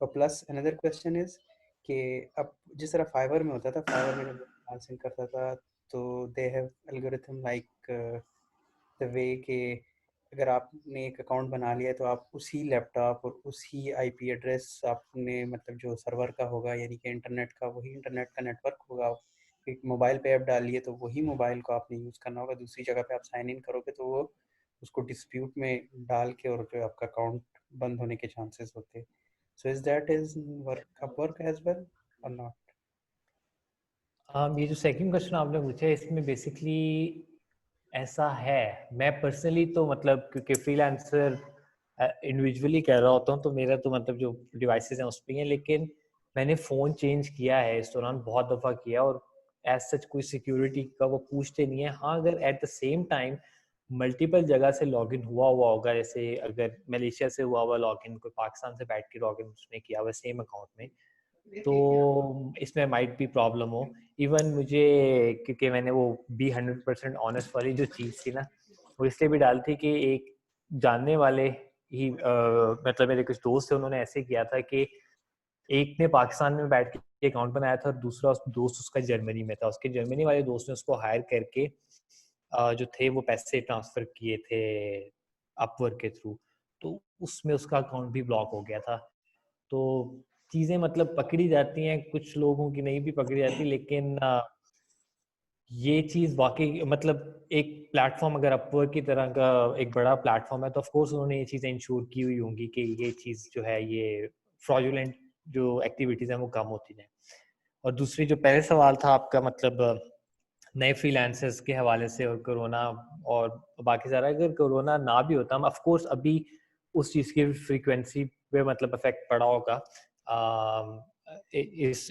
और प्लस अनदर क्वेश्चन इज कि अब जिस तरह fibre में होता था, fibre में जब फ्रीलांसिंग करता था तो they have algorithm like the way कि अगर आपने एक अकाउंट बना लिया तो आप उसी लैपटॉप और उसी आईपी एड्रेस आपने मतलब जो सर्वर का होगा, यानी कि इंटरनेट का, वही इंटरनेट का नेटवर्क होगा। एक मोबाइल पे ऐप डालिए तो वही मोबाइल को आपने यूज़ करना होगा। दूसरी जगह पे आप साइन इन करोगे तो वो उसको डिस्प्यूट में डाल के और जो आपका अकाउंट बंद होने के चांसेस होते हैं। So is that is work as well or not? ये जो सेकंड क्वेश्चन आपने पूछा है इसमें बेसिकली ऐसा है। मैं पर्सनली तो मतलब क्योंकि फ्रीलांसर इंडिविजुअली कर रहा होता हूँ तो मेरा तो मतलब जो डिवाइसेस हैं उस पर है, लेकिन मैंने फ़ोन चेंज किया है इस दौरान, बहुत दफ़ा किया, और एज सच कोई सिक्योरिटी का वो पूछते नहीं है। हाँ, अगर at the same time multiple जगह से लॉगिन हुआ होगा, जैसे अगर मलेशिया से हुआ लॉगिन, कोई पाकिस्तान से बैठ के लॉगिन उसने किया हुआ सेम अकाउंट में, तो इसमें माइट भी प्रॉब्लम हो। इवन मुझे, क्योंकि मैंने वो बी 100% ऑनेस्ट वाली जो चीज़ थी ना, वो इसलिए भी डाली थी कि एक जानने वाले ही मतलब मेरे कुछ दोस्त थे, उन्होंने ऐसे किया था कि एक ने पाकिस्तान में बैठ के अकाउंट बनाया था और दूसरा दोस्त उसका जर्मनी में था। उसके जर्मनी वाले दोस्त ने उसको हायर करके जो थे वो पैसे ट्रांसफ़र किए थे अपवर्क के थ्रू, तो उसमें उसका अकाउंट भी ब्लॉक हो गया था। तो चीज़ें मतलब पकड़ी जाती हैं, कुछ लोगों की नहीं भी पकड़ी जाती, लेकिन ये चीज़ वाकई मतलब एक प्लेटफॉर्म अगर अपवर्क की तरह का एक बड़ा प्लेटफॉर्म है तो ऑफ कोर्स उन्होंने ये चीज़ें इंश्योर की हुई होंगी कि ये चीज़ जो है ये फ्रॉडुलेंट जो एक्टिविटीज़ हैं वो कम होती जाए। और दूसरी जो पहले सवाल था आपका मतलब नए फ्रीलांसर्स के हवाले से और कोरोना और बाकी सारा, अगर कोरोना ना भी होता हम ऑफ कोर्स अभी उस चीज़ की फ्रीक्वेंसी पे मतलब इफेक्ट पड़ा होगा इस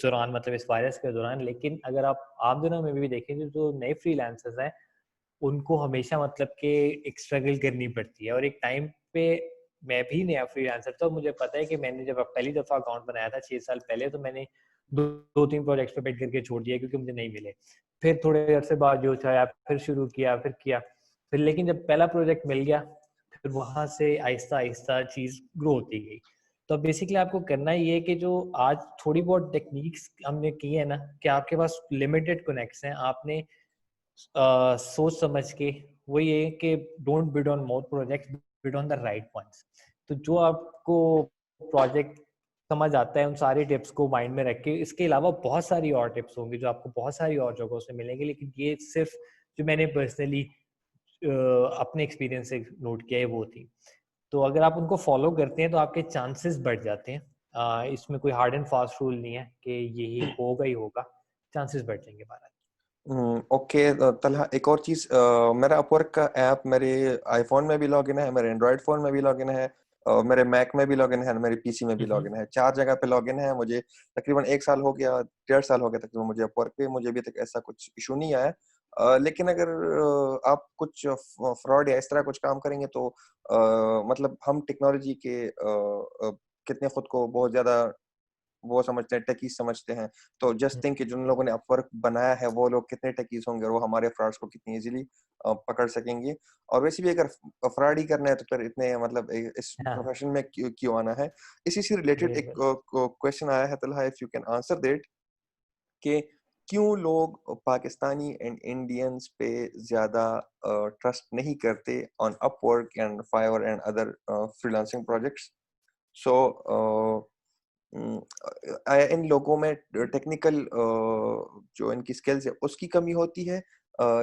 दौरान मतलब इस वायरस के दौरान। लेकिन अगर आप आम दिनों में भी देखें जो नए फ्रीलांसर्स हैं उनको हमेशा मतलब कि एक स्ट्रगल करनी पड़ती है। और एक टाइम पे मैं भी नया फ्रीलांसर था, मुझे पता है कि मैंने जब पहली दफ़ा अकाउंट बनाया था 6 साल पहले, तो मैंने 2-3 प्रोजेक्ट्स पे पेड करके छोड़ दिया क्योंकि मुझे नहीं मिले। फिर थोड़े अरसे बाद जोश आया, फिर शुरू किया, फिर किया। फिर लेकिन जब पहला प्रोजेक्ट मिल गया, फिर वहाँ से आहिस्ता-आहिस्ता चीज़ ग्रो होती गई। तो बेसिकली आपको करना ये है कि जो आज थोड़ी बहुत टेक्निक्स हमने की है ना, कि आपके पास लिमिटेड कनेक्ट्स हैं, आपने सोच समझ के वो ये है कि don't bid on more projects, bid on the right ones. तो जो आपको प्रोजेक्ट समझ आता है उन सारी टिप्स को माइंड में रख के, इसके अलावा बहुत सारी और टिप्स होंगी जो आपको बहुत सारी और जगहों से मिलेंगी, लेकिन ये सिर्फ जो मैंने पर्सनली अपने एक्सपीरियंस से नोट किया है वो थी। तो अगर आप उनको फॉलो करते हैं तो आपके चांसेस बढ़ जाते हैं। इसमें कोई हार्ड एंड फास्ट रूल नहीं है कि यही होगा ही होगा, चांसेस बढ़ जाएंगे बाहर। ओके तलहा एक और चीज़, मेरा अपवर्क का ऐप मेरे आईफोन में भी लॉगिन है, मेरे एंड्रॉयड फ़ोन में भी लॉगिन है, मेरे मैक में भी लॉगिन है, मेरे पीसी में भी लॉगिन है। 4 जगह पे लॉगिन है। मुझे तकरीबन 1 साल हो गया, 1.5 साल हो गया तकरीबन मुझे अपवर्क पे। मुझे अभी तक ऐसा कुछ इश्यू नहीं आया। लेकिन अगर आप कुछ फ्रॉड या इस तरह कुछ काम करेंगे तो मतलब हम टेक्नोलॉजी के कितने खुद को बहुत ज़्यादा वो समझते हैं, टेकीज़ समझते हैं। तो जस्ट थिंक कि जिन लोगों ने अपवर्क बनाया है वो लोग कितने टेकीज़ होंगे और वो हमारे फ्रॉड्स को कितनी ईज़िली पकड़ सकेंगे। और वैसे भी अगर फ्रॉड ही करना है तो फिर इतने मतलब इस हाँ, प्रोफेशन में क्यों क्यों आना है? इसी से रिलेटेड एक बिल्कुल। क्वेश्चन आया है Talha, if you can answer that, कि क्यों लोग पाकिस्तानी एंड इंडियंस पे ज़्यादा ट्रस्ट नहीं करते on Upwork and Fiverr and other freelancing projects? So इन लोगों में टेक्निकल जो इनकी स्किल्स है उसकी कमी होती है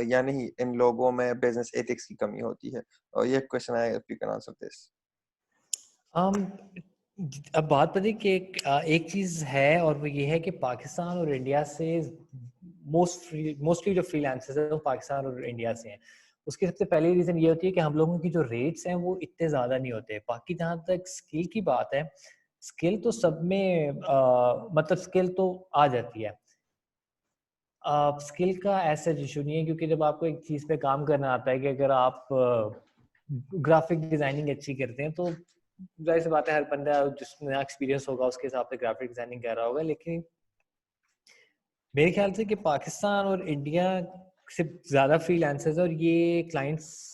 या नहीं इन लोगों में बिजनेस एथिक्स की कमी होती है? और ये क्वेश्चन है, if you can answer this. हम अब बात पता है कि एक चीज़ है और वो ये है कि पाकिस्तान और इंडिया से मोस्टली जो फ्रीलांसर्स हैं वो पाकिस्तान और इंडिया से हैं। उसकी सबसे पहली रीज़न ये होती है कि हम लोगों की जो रेट्स हैं वो इतने ज़्यादा नहीं होते। बाकी जहाँ तक स्किल की बात है, स्किल तो सब में मतलब स्किल तो आ जाती है। स्किल का ऐसा इशू नहीं है क्योंकि जब आपको एक चीज़ पे काम करना आता है कि अगर आप ग्राफिक डिजाइनिंग अच्छी करते हैं तो जाहिर सी बात है हर बंदा जिसमें एक्सपीरियंस होगा उसके हिसाब से ग्राफिक डिजाइनिंग कर रहा होगा। लेकिन मेरे ख्याल से कि पाकिस्तान और इंडिया से ज़्यादा फ्रीलांसर्स और ये क्लाइंट्स,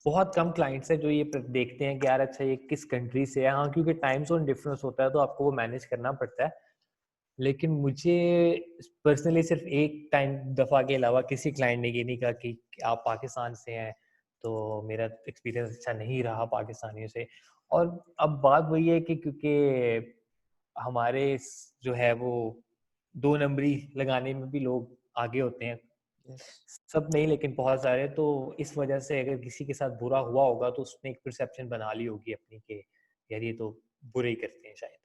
बहुत कम क्लाइंट्स हैं जो ये देखते हैं कि यार अच्छा ये किस कंट्री से है। हाँ, क्योंकि टाइम जोन डिफरेंस होता है तो आपको वो मैनेज करना पड़ता है। लेकिन मुझे पर्सनली सिर्फ एक टाइम दफ़ा के अलावा किसी क्लाइंट ने ये नहीं कहा कि आप पाकिस्तान से हैं, तो मेरा एक्सपीरियंस अच्छा नहीं रहा पाकिस्तानियों से। और अब बात वही है कि क्योंकि हमारे जो है वो 2 नंबरी लगाने में भी लोग आगे होते हैं। यस। सब नहीं लेकिन बहुत सारे, तो इस वजह से अगर किसी के साथ बुरा हुआ होगा तो उसने एक परसेप्शन बना ली होगी अपनी कि यार ये तो बुरे ही करते हैं शायद।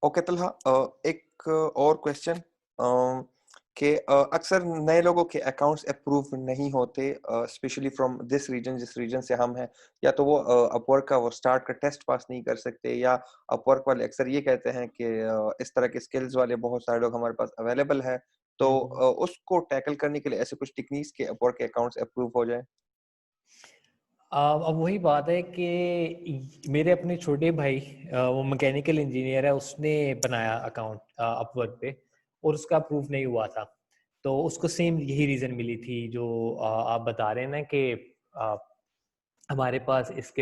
ओके तलहा, एक और क्वेश्चन, कि अक्सर नए लोगों के अकाउंट्स अप्रूव नहीं होते, स्पेशली फ्रॉम दिस रीजन, जिस रीजन से हम हैं। या तो वो अपवर्क का वो स्टार्ट का टेस्ट पास नहीं कर सकते, या अपवर्क वाले अक्सर ये कहते हैं कि इस तरह के स्किल्स वाले बहुत सारे लोग हमारे पास अवेलेबल है। तो उसको टैकल करने के लिए ऐसे कुछ टेक्निक्स के अपवर्क के अकाउंट्स अप्रूव हो जाए। अब वही बात है कि मेरे अपने छोटे भाई वो मैकेनिकल इंजीनियर है, उसने बनाया अकाउंट अपवर्क पे और उसका अप्रूव नहीं हुआ था। तो उसको सेम यही रीज़न मिली थी जो आप बता रहे हैं ना कि अ, हमारे पास इस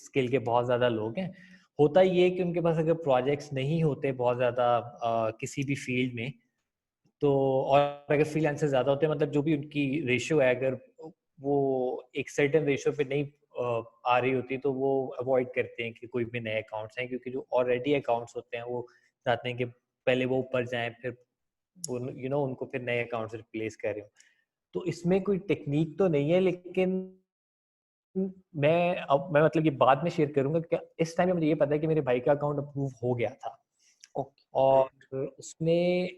स्किल के बहुत ज़्यादा लोग हैं। होता ये है कि उनके पास अगर प्रोजेक्ट्स नहीं होते बहुत ज़्यादा किसी भी फील्ड में, तो और अगर फ्रीलांसर ज़्यादा होते हैं मतलब जो भी उनकी रेशियो है, अगर वो एक सर्टेन रेशियो पे नहीं आ रही होती तो वो अवॉइड करते हैं कि कोई भी नए अकाउंट्स हैं, क्योंकि जो ऑलरेडी अकाउंट्स होते हैं वो चाहते हैं कि पहले वो ऊपर जाएं, फिर वो उनको फिर नए अकाउंट से रिप्लेस कर रहे हो। तो इसमें कोई टेक्निक तो नहीं है, लेकिन मैं मतलब ये बाद में शेयर करूंगा कि इस टाइम में मुझे ये पता है कि मेरे भाई का अकाउंट अप्रूव हो गया था ओके, और उसमें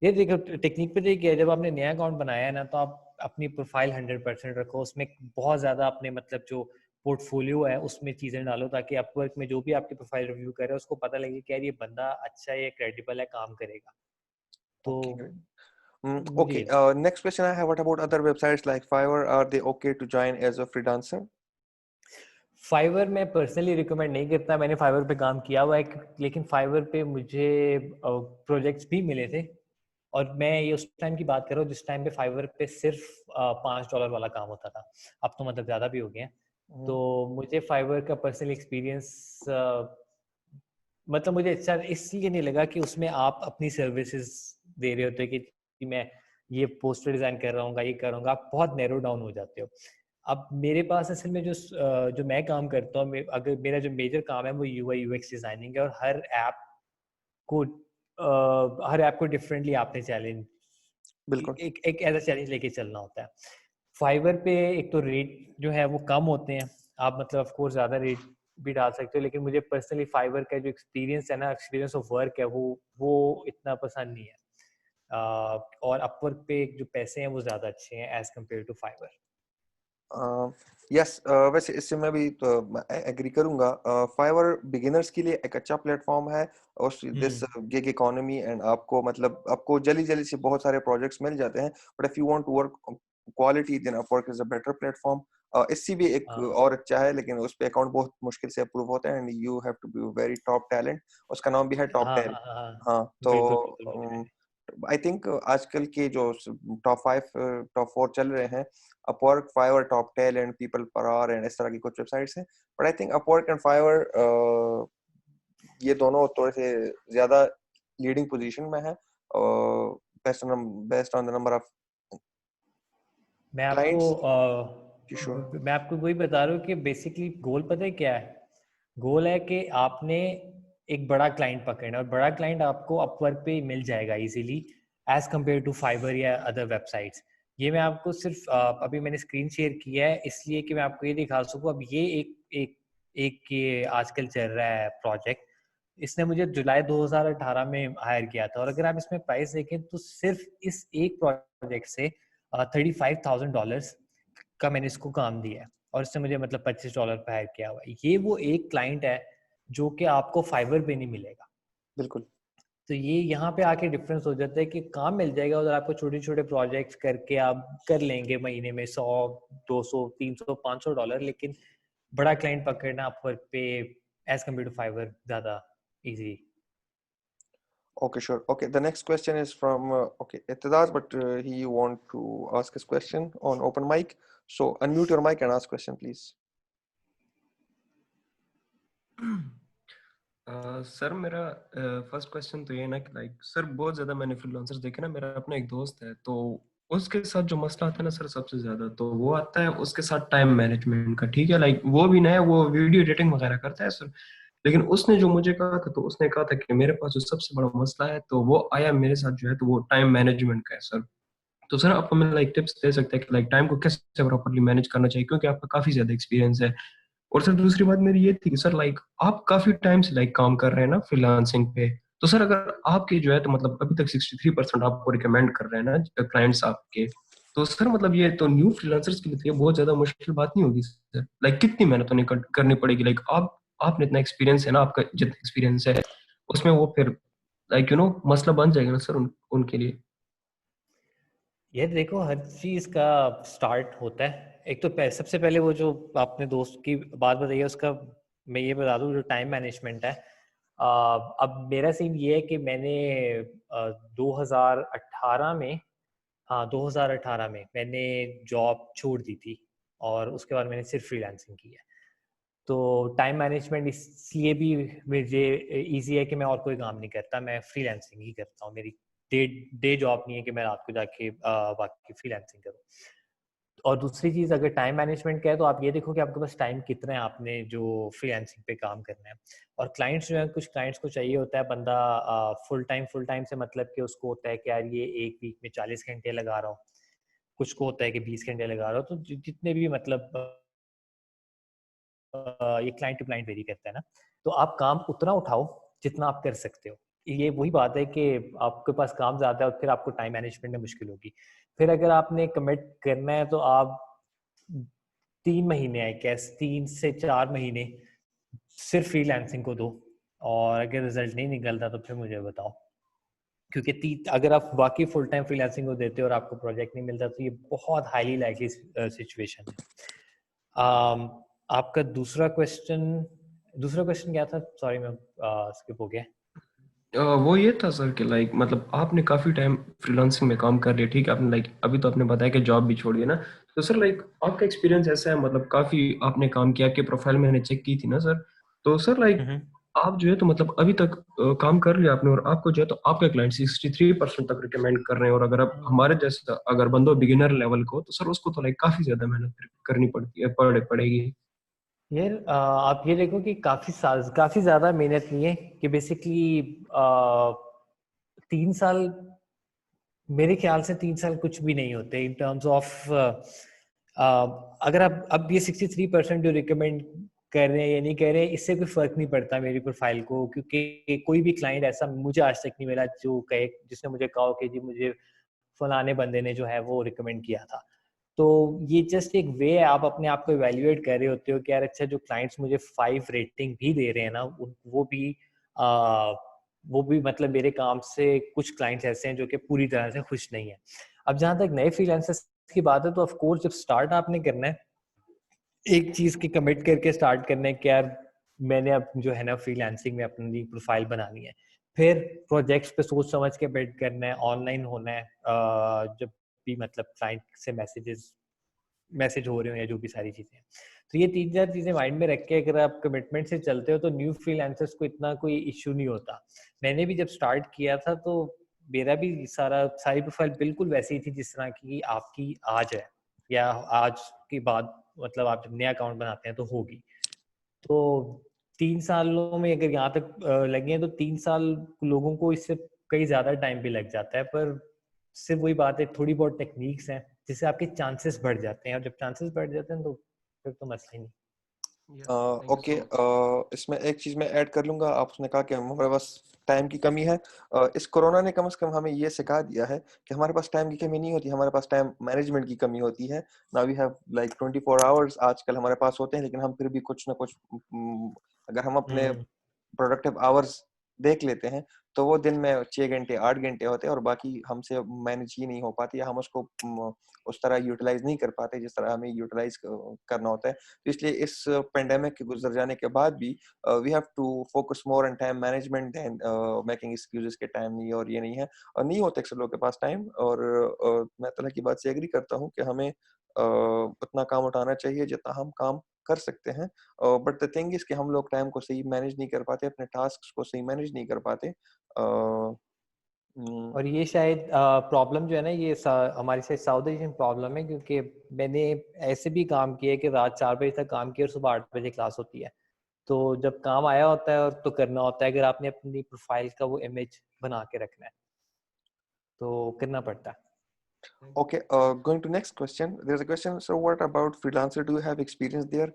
ये देखो टेक्निक पे देखिए, जब आपने नया अकाउंट बनाया है ना, तो आप अपनी प्रोफाइल 100% रखो, उसमें बहुत ज़्यादा अपने मतलब जो पोर्टफोलियो है उसमें चीज़ें डालो, ताकि अपवर्क में जो भी आपकी प्रोफाइल रिव्यू करे उसको पता लगे कि यार ये बंदा अच्छा है, क्रेडिबल है, काम करेगा। तो okay, great. मुझे Okay, ये लगता है। next question I have, what about other websites like Fiverr? Are they okay to join as a freelancer? Fiverr मैं पर्सनली रिकमेंड नहीं करता, मैंने फाइवर पे काम किया हुआ है, लेकिन फाइवर पे मुझे प्रोजेक्ट्स भी मिले थे, और मैं ये उस टाइम की बात कर रहा हूँ जिस टाइम पे फाइवर पे सिर्फ $5 वाला काम होता था। अब तो मतलब ज़्यादा भी हो गया है। तो मुझे फाइवर का पर्सनल एक्सपीरियंस मतलब मुझे अच्छा इसलिए नहीं लगा कि उसमें आप अपनी सर्विसेज दे रहे होते कि मैं ये पोस्टर डिज़ाइन कर रहा हूँ, ये करूँगा, आप बहुत नैरो डाउन हो जाते हो। अब मेरे पास असल में जो मैं काम करता हूँ, अगर मेरा जो मेजर काम है वो यूआई यूएक्स डिज़ाइनिंग है, और को हर ऐप को डिफरेंटली आपने चैलेंज बिल्कुल। एक एक ऐसा चैलेंज लेके चलना होता है। फाइवर पे एक तो रेट जो है वो कम होते हैं, आप मतलब ऑफ कोर्स ज़्यादा रेट भी डाल सकते हो, लेकिन मुझे पर्सनली फाइवर का जो एक्सपीरियंस है ना, एक्सपीरियंस ऑफ वर्क है, वो इतना पसंद नहीं है। और अपवर्क पे जो पैसे हैं वो ज़्यादा अच्छे हैं as compare to Fiverr. Yes, वैसे इससे मैं भी तो एग्री करूंगा। फाइवर बिगिनर्स के लिए एक अच्छा प्लेटफॉर्म है, और दिस गिग इकोनॉमी, एंड आपको मतलब आपको जल्दी जल्दी से बहुत सारे प्रोजेक्ट्स मिल जाते हैं, but if you want to work quality then Upwork is a better platform. इससे भी एक हाँ और अच्छा है, लेकिन उस पे अकाउंट बहुत मुश्किल से अप्रूव होता है, and you have to be very top talent. उसका नाम भी है टॉप हाँ टेल। हाँ हाँ हाँ, हाँ, बिल्कुल बिल्कुल मैंने तो आई थिंक आजकल के जो टॉप 5 टॉप 4 चल रहे हैं, Upwork, Fiverr, Toptal and people per hour and इस तरह की कुछ वेबसाइट्स हैं, but I think Upwork and Fiverr ये दोनों थोड़े से ज्यादा लीडिंग पोजीशन में है, based on the number of मैं आपको क्लाइंट्स। श्योर। मैं आपको वही बता रहा हूँ कि बेसिकली गोल पता है क्या है? गोल है कि आपने एक बड़ा क्लाइंट पकड़ना, और बड़ा क्लाइंट आपको अपवर्क पे मिल जाएगा easily as compare to Fiverr या अदर वेबसाइट्स। ये मैं आपको सिर्फ अभी मैंने स्क्रीन शेयर किया है इसलिए कि मैं आपको ये दिखा सकूँ। अब ये एक ये आजकल चल रहा है प्रोजेक्ट, इसने मुझे जुलाई 2018 में हायर किया था, और अगर आप इसमें प्राइस देखें तो सिर्फ इस एक प्रोजेक्ट से $35,000 का मैंने इसको काम दिया है, और इससे मुझे मतलब $25 पे हायर किया हुआ है। ये वो एक क्लाइंट है जो कि आपको फाइवर पे नहीं मिलेगा। बिल्कुल। तो ये यहाँ पे आके डिफरेंस हो जाता है कि काम मिल जाएगा, और आपको छोटे छोटे प्रोजेक्ट्स करके आप कर लेंगे महीने में 100 200 300 $500, लेकिन बड़ा क्लाइंट पकड़ना अपवर्क पे एज कम्पेयर टू फाइवर ज़्यादा easy. Okay, sure. Okay, the next question is from okay, Ittidar, but he want to ask his question on open mic. So unmute your mic and ask question, please. Sir मेरा first question तो ये है ना कि like sir बहुत ज़्यादा मैंने freelancers देखे ना, मेरा अपना एक दोस्त है तो उसके साथ जो मसला आता है ना सर सबसे ज़्यादा, तो वो आता है उसके साथ टाइम मैनेजमेंट का। ठीक है, लाइक वो भी नया, वो वीडियो एडिटिंग वगैरह करता है सर, लेकिन उसने जो मुझे कहा था, तो उसने कहा था कि मेरे पास जो सबसे बड़ा मसला है, तो वो आया मेरे साथ जो है, तो वो टाइम मैनेजमेंट का है सर। तो सर आप हमें लाइक टिप्स दे सकते हैं कि लाइक टाइम को कैसे प्रॉपर्ली मैनेज करना चाहिए, क्योंकि आपका काफ़ी ज़्यादा एक्सपीरियंस है। और सर दूसरी बात मेरी ये थी कि सर लाइक आप काफी टाइम से लाइक काम कर रहे हैं ना फ्रीलांसिंग पे, तो सर अगर आपके जो है तो मतलब अभी तक 63% आपको रिकमेंड कर रहे हैं ना क्लाइंट्स आपके, तो सर मतलब ये तो न्यू फ्रीलांसर्स के लिए तो ये बहुत ज्यादा मुश्किल बात नहीं होगी सर? लाइक कितनी मेहनत उन्हें करनी पड़ेगी? लाइक आपने इतना एक्सपीरियंस है ना, आपका जितना एक्सपीरियंस है उसमें वो फिर लाइक मसला बन जाएगा ना सर उनके लिए। ये देखो हर चीज़ का स्टार्ट होता है, एक तो सबसे पहले वो जो आपने दोस्त की बात बताई है उसका मैं ये बता दूं, जो टाइम मैनेजमेंट है। अब मेरा सीन ये है कि मैंने 2018 में, हाँ 2018 में मैंने जॉब छोड़ दी थी, और उसके बाद मैंने सिर्फ फ्रीलांसिंग की है। तो टाइम मैनेजमेंट इसलिए भी मुझे इजी है कि मैं और कोई काम नहीं करता, मैं फ्रीलांसिंग ही करता हूँ। मेरी डे डे जॉब नहीं है कि मैं रात को जाके बाकी फ्रीलांसिंग करूँ। और दूसरी चीज अगर टाइम मैनेजमेंट का है तो आप ये देखो कि आपके पास टाइम कितना है आपने जो फ्रीलांसिंग पे काम करना है। और क्लाइंट्स जो है, कुछ क्लाइंट्स को चाहिए होता है बंदा फुल टाइम से मतलब कि उसको होता है कि यार ये एक वीक में 40 घंटे लगा रहा हूँ, कुछ को होता है कि 20 घंटे लगा रहा हूँ। तो जितने भी मतलब ये क्लाइंट टू क्लाइंट वेरी करता है ना। तो आप काम उतना उठाओ जितना आप कर सकते हो। ये वही बात है कि आपके पास काम ज्यादा है और फिर आपको टाइम मैनेजमेंट में मुश्किल होगी। फिर अगर आपने कमिट करना है तो आप 3 महीने आई कैस 3 से 4 महीने सिर्फ फ्रीलांसिंग को दो। और अगर रिजल्ट नहीं निकलता तो फिर मुझे बताओ, क्योंकि अगर आप बाकी फुल टाइम फ्रीलांसिंग को देते हो और आपको प्रोजेक्ट नहीं मिलता तो ये बहुत हाईली लाइकली सिचुएशन है। आपका दूसरा क्वेश्चन क्या था? सॉरी मैं स्किप हो गया। वो ये था सर कि लाइक मतलब आपने काफी टाइम फ्रीलांसिंग में काम कर लिया, ठीक है, आपने लाइक अभी तो आपने बताया कि जॉब भी छोड़ी है ना, तो सर लाइक आपका एक्सपीरियंस ऐसा है, मतलब काफी आपने काम किया, आपके प्रोफाइल मैंने चेक की थी ना सर, तो सर लाइक आप जो है तो मतलब अभी तक काम कर लिया आपने और आपको जो है तो आपके क्लाइंट 63% तक रिकमेंड कर रहे हैं, और अगर आप हमारे जैसा अगर बंदो बिगिनर लेवल को, तो सर उसको तो लाइक काफी ज्यादा मेहनत करनी पड़ती है, पड़ेगी। यार आप ये देखो कि काफी ज्यादा मेहनत नहीं है कि बेसिकली 3 साल, मेरे ख्याल से 3 साल कुछ भी नहीं होते इन टर्म्स ऑफ अगर आप अब ये 63% जो रिकमेंड कर रहे हैं या नहीं कर रहे हैं इससे कोई फर्क नहीं पड़ता मेरी प्रोफाइल को, क्योंकि कोई भी क्लाइंट ऐसा मुझे आज तक नहीं मिला जो कहे, जिसने मुझे कहा कि जी मुझे फलाने बंदे ने जो है वो रिकमेंड किया था। तो ये जस्ट एक वे है, आप अपने आप को इवेल्युएट कर रहे होते हो कि यार अच्छा जो क्लाइंट्स मुझे 5 रेटिंग भी दे रहे हैं ना वो भी मतलब मेरे काम से कुछ क्लाइंट्स ऐसे हैं जो कि पूरी तरह से खुश नहीं है। अब जहां तक नए फ्रीलांसर्स की बात है तो ऑफ कोर्स जब स्टार्ट आपने करना है एक चीज की कमिट करके स्टार्ट करना है कि यार मैंने अब जो है ना फ्रीलांसिंग में अपनी प्रोफाइल बनानी है, फिर प्रोजेक्ट्स पे सोच समझ के बिल्ड करना है, ऑनलाइन होना है जब भी मतलब क्लाइंट से मैसेज हो रहे हो या जो भी सारी चीजें। तो ये 3-4 चीजें माइंड में रख के अगर आप कमिटमेंट से चलते हो तो न्यू फ्रीलांसर्स को इतना कोई इश्यू नहीं होता। मैंने भी जब स्टार्ट किया था तो मेरा भी सारी प्रोफाइल बिल्कुल वैसी ही थी जिस तरह की आपकी आज है या आज के बाद मतलब आप जब नया अकाउंट बनाते हैं तो होगी। तो 3 सालों में अगर यहाँ तक लगे हैं तो 3 साल लोगों को इससे कई ज्यादा टाइम भी लग जाता है, पर सिर्फ वही बात है थोड़ी बहुत टेक्निक्स हैं जिससे आपके चांसेस बढ़ जाते हैं, और जब चांसेस बढ़ जाते हैं तो फिर तो मसला ही नहीं। ओके, इसमें एक चीज मैं ऐड कर लूंगा। आपने कहा कि हमारे पास टाइम की कमी है। इस कोरोना ने कम से कम हमें ये सिखा दिया है कि हमारे पास टाइम की कमी नहीं होती, हमारे पास टाइम मैनेजमेंट की कमी होती है। Now we have like 24 hours आजकल हमारे पास होते हैं, लेकिन हम फिर भी कुछ ना कुछ अगर हम अपने प्रोडक्टिव आवर्स देख लेते हैं तो वो दिन में 6 घंटे 8 घंटे होते हैं और बाकी हमसे मैनेज ही नहीं हो पाती, या हम उसको उस तरह यूटिलाइज नहीं कर पाते जिस तरह हमें यूटिलाइज करना होता है। तो इसलिए इस पेंडेमिक के गुजर जाने के बाद भी we have to focus more on time management then making excuses के टाइम नहीं और ये नहीं है और नहीं होते अक्सर लोगों के पास टाइम। और मैं तरह की बात से एग्री करता हूँ कि हमें उतना काम उठाना चाहिए जितना हम काम कर सकते हैं। बट द थिंग इज कि हम लोग टाइम को सही मैनेज नहीं कर पाते, अपने टास्क को सही मैनेज नहीं कर पाते। और ये शायद प्रॉब्लम जो है ना ये हमारी शायद साउथ एशियन प्रॉब्लम है, क्योंकि मैंने ऐसे भी काम किया है कि रात 4 बजे तक काम किया और सुबह 8 बजे क्लास होती है। तो जब काम आया होता है और तो करना होता है, अगर आपने अपनी प्रोफाइल का वो इमेज बना के रखना है तो करना पड़ता है। Okay, going to next question. There's a question. So, what about freelancer? Do you have experience there?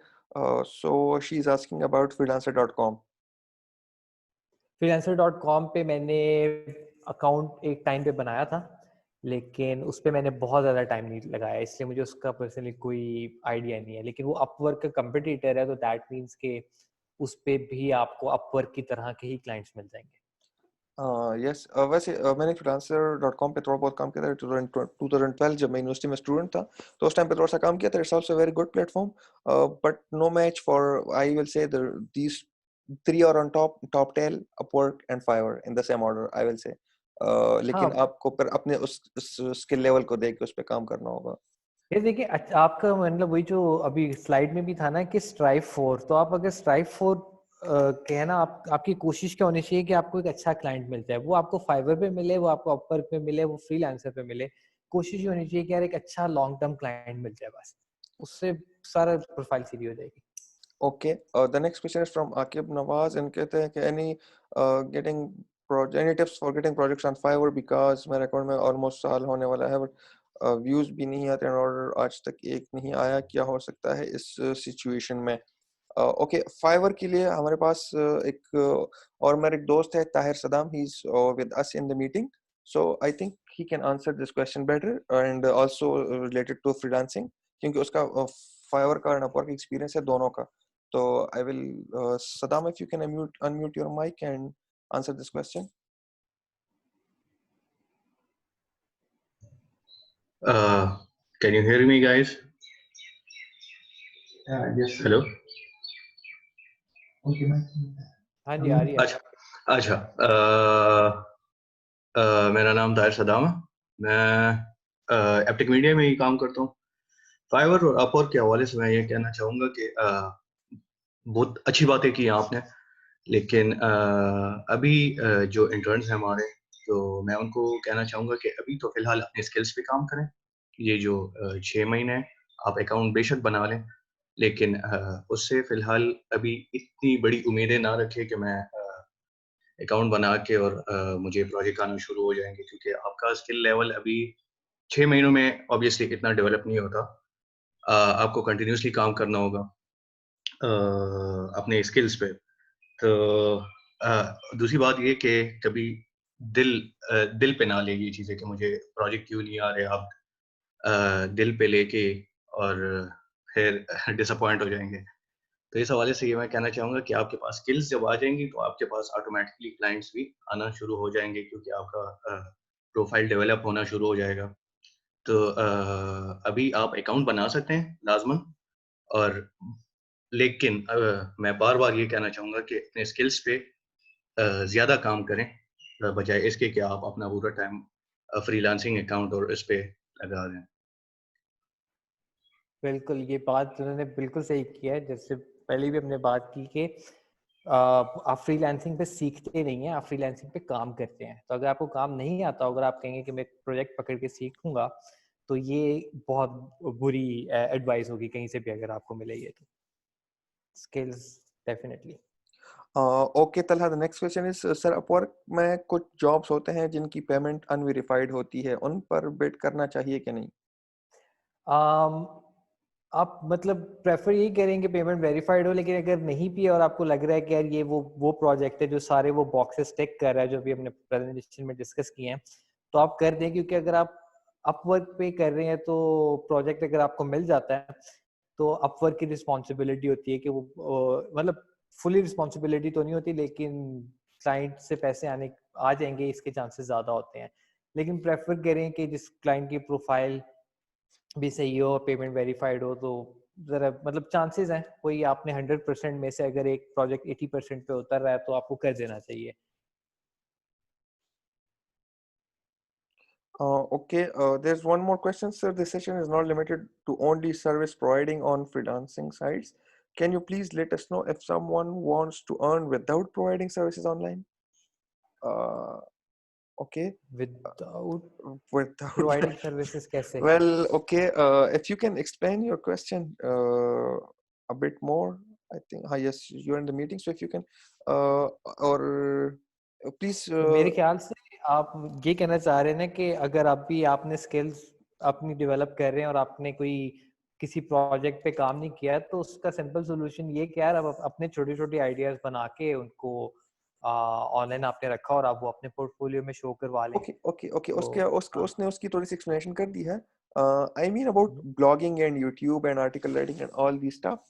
So she's asking about freelancer.com. freelancer.com पे मैंने अकाउंट एक टाइम पे बनाया था, लेकिन उस पे मैंने बहुत ज़्यादा टाइम नहीं लगाया, इसलिए मुझे उसका पर्सनली कोई आइडिया नहीं है। लेकिन वो अपवर्क का कंपटीटर है तो दैट मीन्स के उस पे भी आपको अपवर्क की तरह के ही क्लाइंट्स मिल जाएंगे। यस, वैसे मैंने freelancer.com पे थोड़ा बहुत काम किया था 2012 जब मैं यूनिवर्सिटी में स्टूडेंट था, तो उस टाइम पे थोड़ा सा काम किया था। It's also very good platform, but no match for I will say these three are on top 10, Upwork and Fiverr in the same order I will say. लेकिन हाँ आपको पर अपने उस स्किल लेवल को देख के उस पे काम करना होगा। ये देखिए आपका मतलब वही जो अभी स्लाइड में भी था ना कि स्ट्राइव फॉर, तो आप अगर स्ट्राइव फॉर कहना आपकी कोशिश क्या होनी चाहिए कि आपको एक अच्छा क्लाइंट मिल जाए, वो आपको फाइवर पे मिले, वो आपको अपवर्क पे मिले, वो फ्रीलांसर पे मिले, कोशिश ये होनी चाहिए कि यार एक अच्छा लॉन्ग टर्म क्लाइंट मिल जाए, बस उससे सारा प्रोफाइल सीधी हो जाएगी। Okay, the next question is from Akib Nawaz and कहते हैं कि any tips for getting projects on Fiverr, because मेरे अकाउंट में almost साल होने वाला है but views भी नहीं आते और order आज तक एक नहीं आया, क्या हो सकता है इस सिचुएशन में? Okay, Fiverr के लिए हमारे पास एक और मेरा एक दोस्त है Tahir Saddam, he's with us in the meeting, so I think he can answer this question better and also related to freelancing, क्योंकि उसका Fiverr का और Upwork एक्सपीरियंस है दोनों का. So I will, Saddam, if you can unmute your mic and answer this question. Can you hear me, guys? Yes. Hello. हाँ जी, आ रही है। अच्छा, मेरा नाम ताहिर सदाम है, मैं एप्टिक मीडिया में ही काम करता हूँ। फाइवर और अपवर्क के हवाले से मैं ये कहना चाहूँगा कि बहुत अच्छी बातें की आपने, लेकिन अभी जो इंटर्न्स हैं हमारे, तो मैं उनको कहना चाहूँगा कि अभी तो फ़िलहाल अपने स्किल्स पे काम करें। ये जो 6 महीने हैं, आप अकाउंट बेशक बना लें, लेकिन उससे फ़िलहाल अभी इतनी बड़ी उम्मीदें ना रखें कि मैं अकाउंट बना के और मुझे प्रोजेक्ट आना शुरू हो जाएँगे, क्योंकि आपका स्किल लेवल अभी 6 महीनों में ऑब्वियसली इतना डेवलप नहीं होता। आपको कंटिन्यूअसली काम करना होगा अपने स्किल्स पे। तो दूसरी बात ये कि कभी दिल पे ना लें ये चीज़ें कि मुझे प्रोजेक्ट क्यों नहीं आ रहे। आप दिल पे लेके और फिर डिसअपॉइंट हो जाएँगे। तो इस हवाले से ये मैं कहना चाहूँगा कि आपके पास स्किल्स जब आ जाएँगी तो आपके पास ऑटोमैटिकली क्लाइंट्स भी आना शुरू हो जाएँगे, क्योंकि आपका प्रोफाइल डेवलप होना शुरू हो जाएगा। तो अभी आप अकाउंट बना सकते हैं लाज़मन, और लेकिन मैं बार-बार ये कहना चाहूँगा कि अपने स्किल्स पे ज़्यादा काम करें, बजाय इसके कि आप अपना पूरा टाइम फ्रीलांसिंग अकाउंट और इस पे लगा दें। बिल्कुल, ये बात उन्होंने बिल्कुल सही किया है। जैसे पहले भी हमने बात की कि आप फ्रीलांसिंग पे सीखते नहीं हैं, आप फ्रीलांसिंग पे काम करते हैं। तो अगर आपको काम नहीं आता, अगर आप कहेंगे कि मैं प्रोजेक्ट पकड़ के सीखूँगा, तो ये बहुत बुरी एडवाइस होगी कहीं से भी अगर आपको मिले ये तो। Skills definitely. Okay, Talha, the next question is, sir, Upwork में कुछ जॉब्स होते हैं जिनकी पेमेंट अनवेरिफाइड होती है, उन पर बिड करना चाहिए कि नहीं? आप मतलब प्रेफर यही करेंगे पेमेंट वेरीफाइड हो, लेकिन अगर नहीं भी है और आपको लग रहा है कि यार ये वो प्रोजेक्ट है जो सारे वो बॉक्सेस टिक कर रहा है जो भी हमने प्रेजेंटेशन में डिस्कस किए हैं, तो आप कर दें। क्योंकि अगर आप अपवर्क पे कर रहे हैं तो प्रोजेक्ट अगर आपको मिल जाता है तो अपवर्क की रिस्पॉन्सिबिलिटी होती है कि वो मतलब फुली रिस्पॉन्सिबिलिटी तो नहीं होती, लेकिन क्लाइंट से पैसे आ जाएंगे इसके चांसेस ज़्यादा होते हैं। लेकिन प्रेफर करें कि जिस क्लाइंट की प्रोफाइल भी सही हो, पेमेंट वेरीफाइड हो, तो जरा मतलब चांसेस हैं कोई आपने 100% में से अगर एक प्रोजेक्ट 80% पे उतर रहा है तो आपको कर देना चाहिए। Okay, there's one more question, sir. This session is not limited to only service providing on freelancing sites. Can you please let us know if someone wants to earn without providing services online? Okay, without without. Providing services कैसे? Well, okay, if you can explain your question a bit more, I think, yes, you're in the meeting, so if you can, or please, तो मेरे ख्याल से आप ये कहना चाह रहे हैं ना कि अगर अभी आपने स्किल्स अपनी डेवलप कर रहे हैं और आपने कोई किसी प्रोजेक्ट पे काम नहीं किया है, तो उसका सिंपल सोल्यूशन ये कि यार आप अपने छोटे छोटे आइडियाज बना के उनको ऑनलाइन आपने रखा और आप वो अपने पोर्टफोलियो में शो करवा लें। okay, okay, okay, तो उसने उसकी थोड़ी सी explanation कर दी है. I mean about blogging and YouTube and article writing and all these stuff.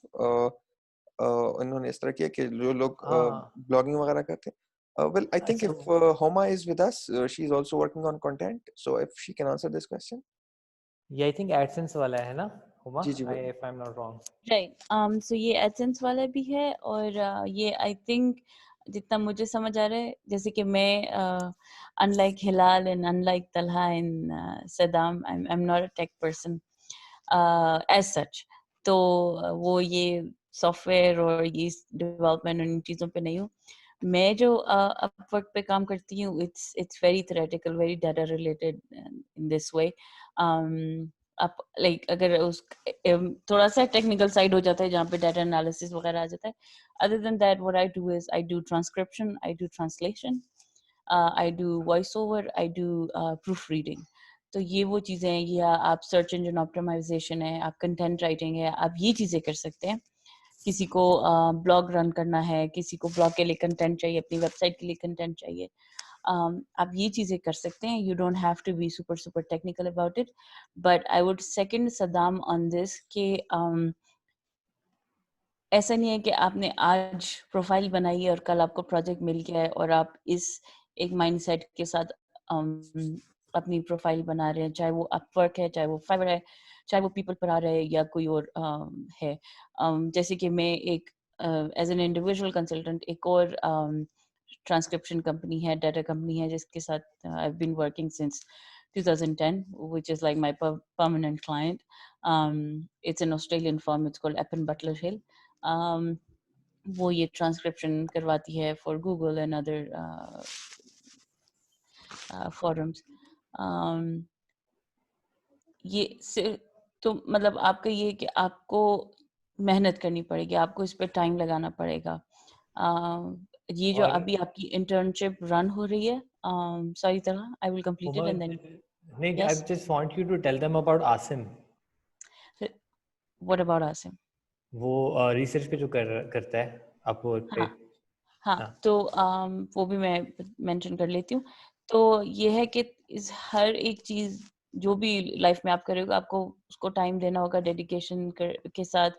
उन्होंने इस तरह किया कि जो लोग हाँ, blogging वगैरह करते हैं. Well, I think अच्छा, if Homa is with us, she is also working on content. So if she can answer this question. ये आई थिंक एडसेंस वाला है ना हुमा, जी जी I if I am not wrong. Right. So ये AdSense वाला भी है, और ये आई थिंक जितना मुझे समझ आ रहा है, जैसे कि मैं unlike Hilal and unlike Talha and Saddam, I am not a tech person as such. तो वो ये सॉफ्टवेयर और ये डेवलपमेंट और इन चीज़ों पे नहीं हूँ, मैं जो अपवर्क पे काम करती हूँ, it's very theoretical, very data related in this way. आप लाइक अगर उस थोड़ा सा टेक्निकल साइड हो जाता है जहाँ पे डाटा एनालिसिस वगैरह आ जाता है. Other than that, what I do is I do transcription, I do translation, I do voiceover, I do proofreading. तो ये वो चीज़ें हैं, या आप सर्च इंजन ऑप्टिमाइजेशन है, आप कंटेंट राइटिंग है, आप ये चीज़ें कर सकते हैं. किसी को ब्लॉग रन करना है, किसी को ब्लॉग के लिए कंटेंट चाहिए, अपनी वेबसाइट के लिए कंटेंट चाहिए, आप ये चीज़ें कर सकते हैं. You don't have to be super technical about it. But I would second Saddam on this कि ऐसा नहीं है कि आपने आज प्रोफाइल बनाई है और कल आपको प्रोजेक्ट मिल गया है और आप इस एक माइंडसेट के साथ अपनी प्रोफाइल बना रहे हैं, चाहे वो अपवर्क है, चाहे वो फाइवर है, चाहे वो पीपल पर आ रहे हैं या कोई और है. जैसे कि मैं एक एज एन इंडिविजुअल कंसल्टेंट एक और ट्रांसक्रिप्शन कंपनी है, डाटा कंपनी है, जिसके साथ I have been working since 2010, which is like my permanent client. It's an Australian firm. It's called Appen Butler Hill. वो ये ट्रांसक्रिप्शन करवाती है for Google and other forums. ये तो मतलब आपका ये कि आपको मेहनत करनी पड़ेगी, आपको इस पे टाइम लगाना पड़ेगा. ये जो अभी आपकी इंटर्नशिप रन हो रही है, सारी तरह I will complete it and then Nick, I just want you to tell them about Asim. What about Asim? वो रिसर्च पे जो करता है अपवर्क पे. हाँ, तो वो भी मैं मेंशन कर लेती हूँ. तो ये है कि इस हर एक चीज जो भी लाइफ में आप करोगे, आपको उसको टाइम देना होगा, डेडिकेशन के साथ.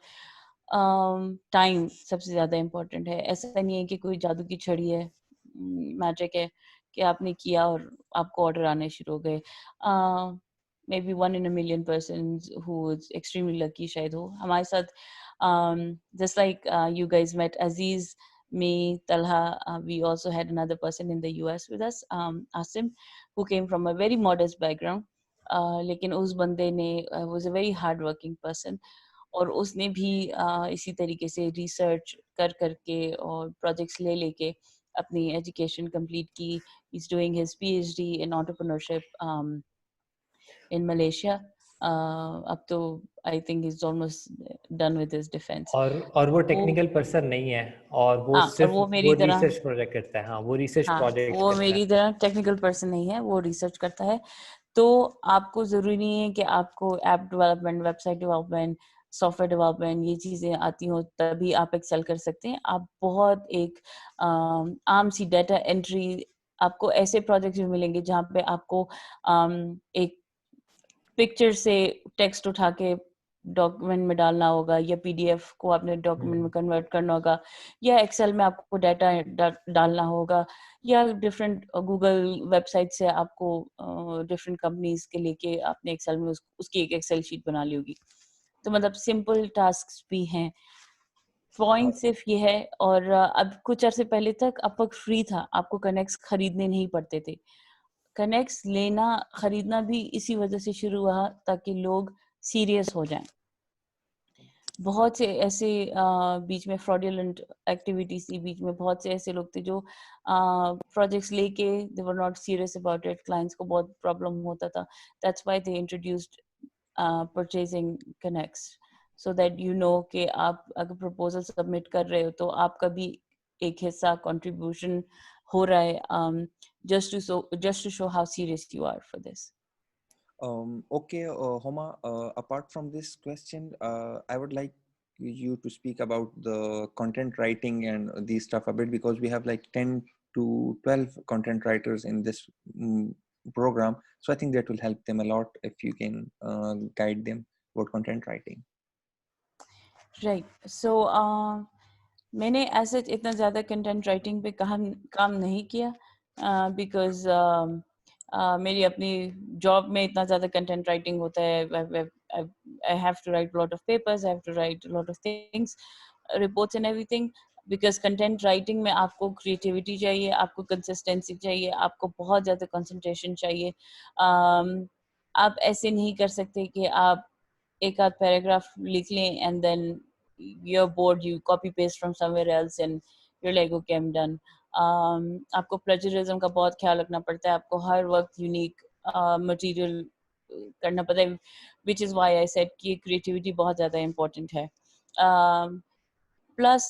टाइम सबसे ज्यादा इम्पोर्टेंट है. ऐसा नहीं है कि कोई जादू की छड़ी है, मैजिक है कि आपने किया और आपको ऑर्डर आने शुरू हो गए. maybe 1 in a million persons who is extremely lucky शायद हो. हमारे साथ just like you guys met Aziz, me, Talha, we also had another person in the US with us, Asim, who came from a very modest background. लेकिन उस बंदे ने was a very hard working person, और उसने भी इसी तरीके से रिसर्च करके और प्रोजेक्ट्स लेके अपनी एजुकेशन कंप्लीट की. He's doing his PhD in entrepreneurship in Malaysia. अब तो I think he's almost done with his defense. और वो टेक्निकल पर्सन नहीं है, और वो हाँ, सिर्फ वो मेरी तरह रिसर्च प्रोजेक्ट करता है. हाँ, वो रिसर्च प्रोजेक्ट वो करता है. मेरी तरह टेक्निकल पर्सन नहीं है, वो रिसर्च करता है. तो आपको जरूरी नहीं है कि आपको app development, website development, software development ये चीजें आती हो तभी आप एक्सेल कर सकते हैं. आप बहुत एक आम सी डाटा एंट्री, आपको ऐसे प्रोजेक्ट्स भी मिलेंगे जहाँ पे आपको एक पिक्चर से टेक्स्ट उठा के डॉक्यूमेंट में डालना होगा, या पीडीएफ को आपने डॉक्यूमेंट में कन्वर्ट करना होगा, या एक्सेल में आपको डाटा डालना होगा, या डिफरेंट गूगल वेबसाइट से आपको डिफरेंट कंपनीज के लेके आपने एक्सेल में उसकी एक एक्सेल शीट बना ली होगी. तो मतलब सिंपल टास्क भी हैं. पॉइंट सिर्फ ये है, और अब कुछ अरसे पहले तक अपवर्क फ्री था, आपको कनेक्ट्स खरीदने नहीं पड़ते थे. कनेक्ट्स लेना खरीदना भी इसी वजह से शुरू हुआ ताकि लोग सीरियस हो जाएं. बहुत से ऐसे बीच में फ्रॉडुलेंट एक्टिविटीज थी, बीच में बहुत से ऐसे लोग थे जो प्रोजेक्ट्स लेके they were not serious about it. Clients को बहुत प्रॉब्लम होता था. That's why they introduced purchasing connects, so that you know कि आप अगर प्रपोजल सबमिट कर रहे हो तो आपका भी एक हिस्सा कंट्रीब्यूशन हो रहा है, just to show how serious you are for this. Okay, Homa, apart from this question, I would like you to speak about the content writing and these stuff a bit, because we have like 10 to 12 content writers in this program. So I think that will help them a lot if you can guide them about content writing. Right. So मैंने ऐसे इतना ज़्यादा content writing पे काम नहीं किया, because मेरी अपनी जॉब में इतना ज़्यादा कंटेंट राइटिंग होता है. I have to write a lot of papers, I have to write a lot of things, reports and everything. Because content writing में आपको क्रिएटिविटी चाहिए, आपको कंसिस्टेंसी चाहिए, आपको बहुत ज़्यादा कंसंट्रेशन चाहिए. आप ऐसे नहीं कर सकते कि आप एक आध पैराग्राफ लिख लें and then you're bored, you copy paste from somewhere else and you're like, okay, I'm done. आपको प्लेजरिज्म का बहुत ख्याल रखना पड़ता है, आपको हर वक्त यूनिक मटेरियल करना पड़ता है, which is why I said कि क्रिएटिविटी बहुत ज़्यादा इम्पोर्टेंट है. Plus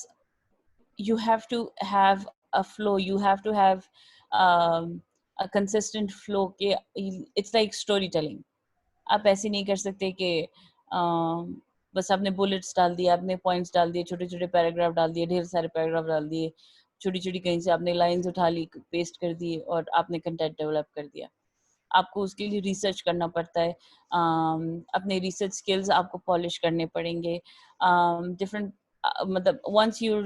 you have to have a flow, you have to have a consistent flow के it's like storytelling. आप ऐसे नहीं कर सकते कि बस आपने बुलेट्स डाल दिए, आपने पॉइंट्स डाल दिए, छोटे छोटे पैराग्राफ डाल दिए, ढेर सारे पैराग्राफ डाल दिए, छोटी छोटी कहीं से आपने लाइंस उठा ली, पेस्ट कर दी और आपने कंटेंट डेवलप कर दिया. आपको उसके लिए रिसर्च करना पड़ता है, अपने रिसर्च स्किल्स आपको पॉलिश करने पड़ेंगे. डिफरेंट मतलब once you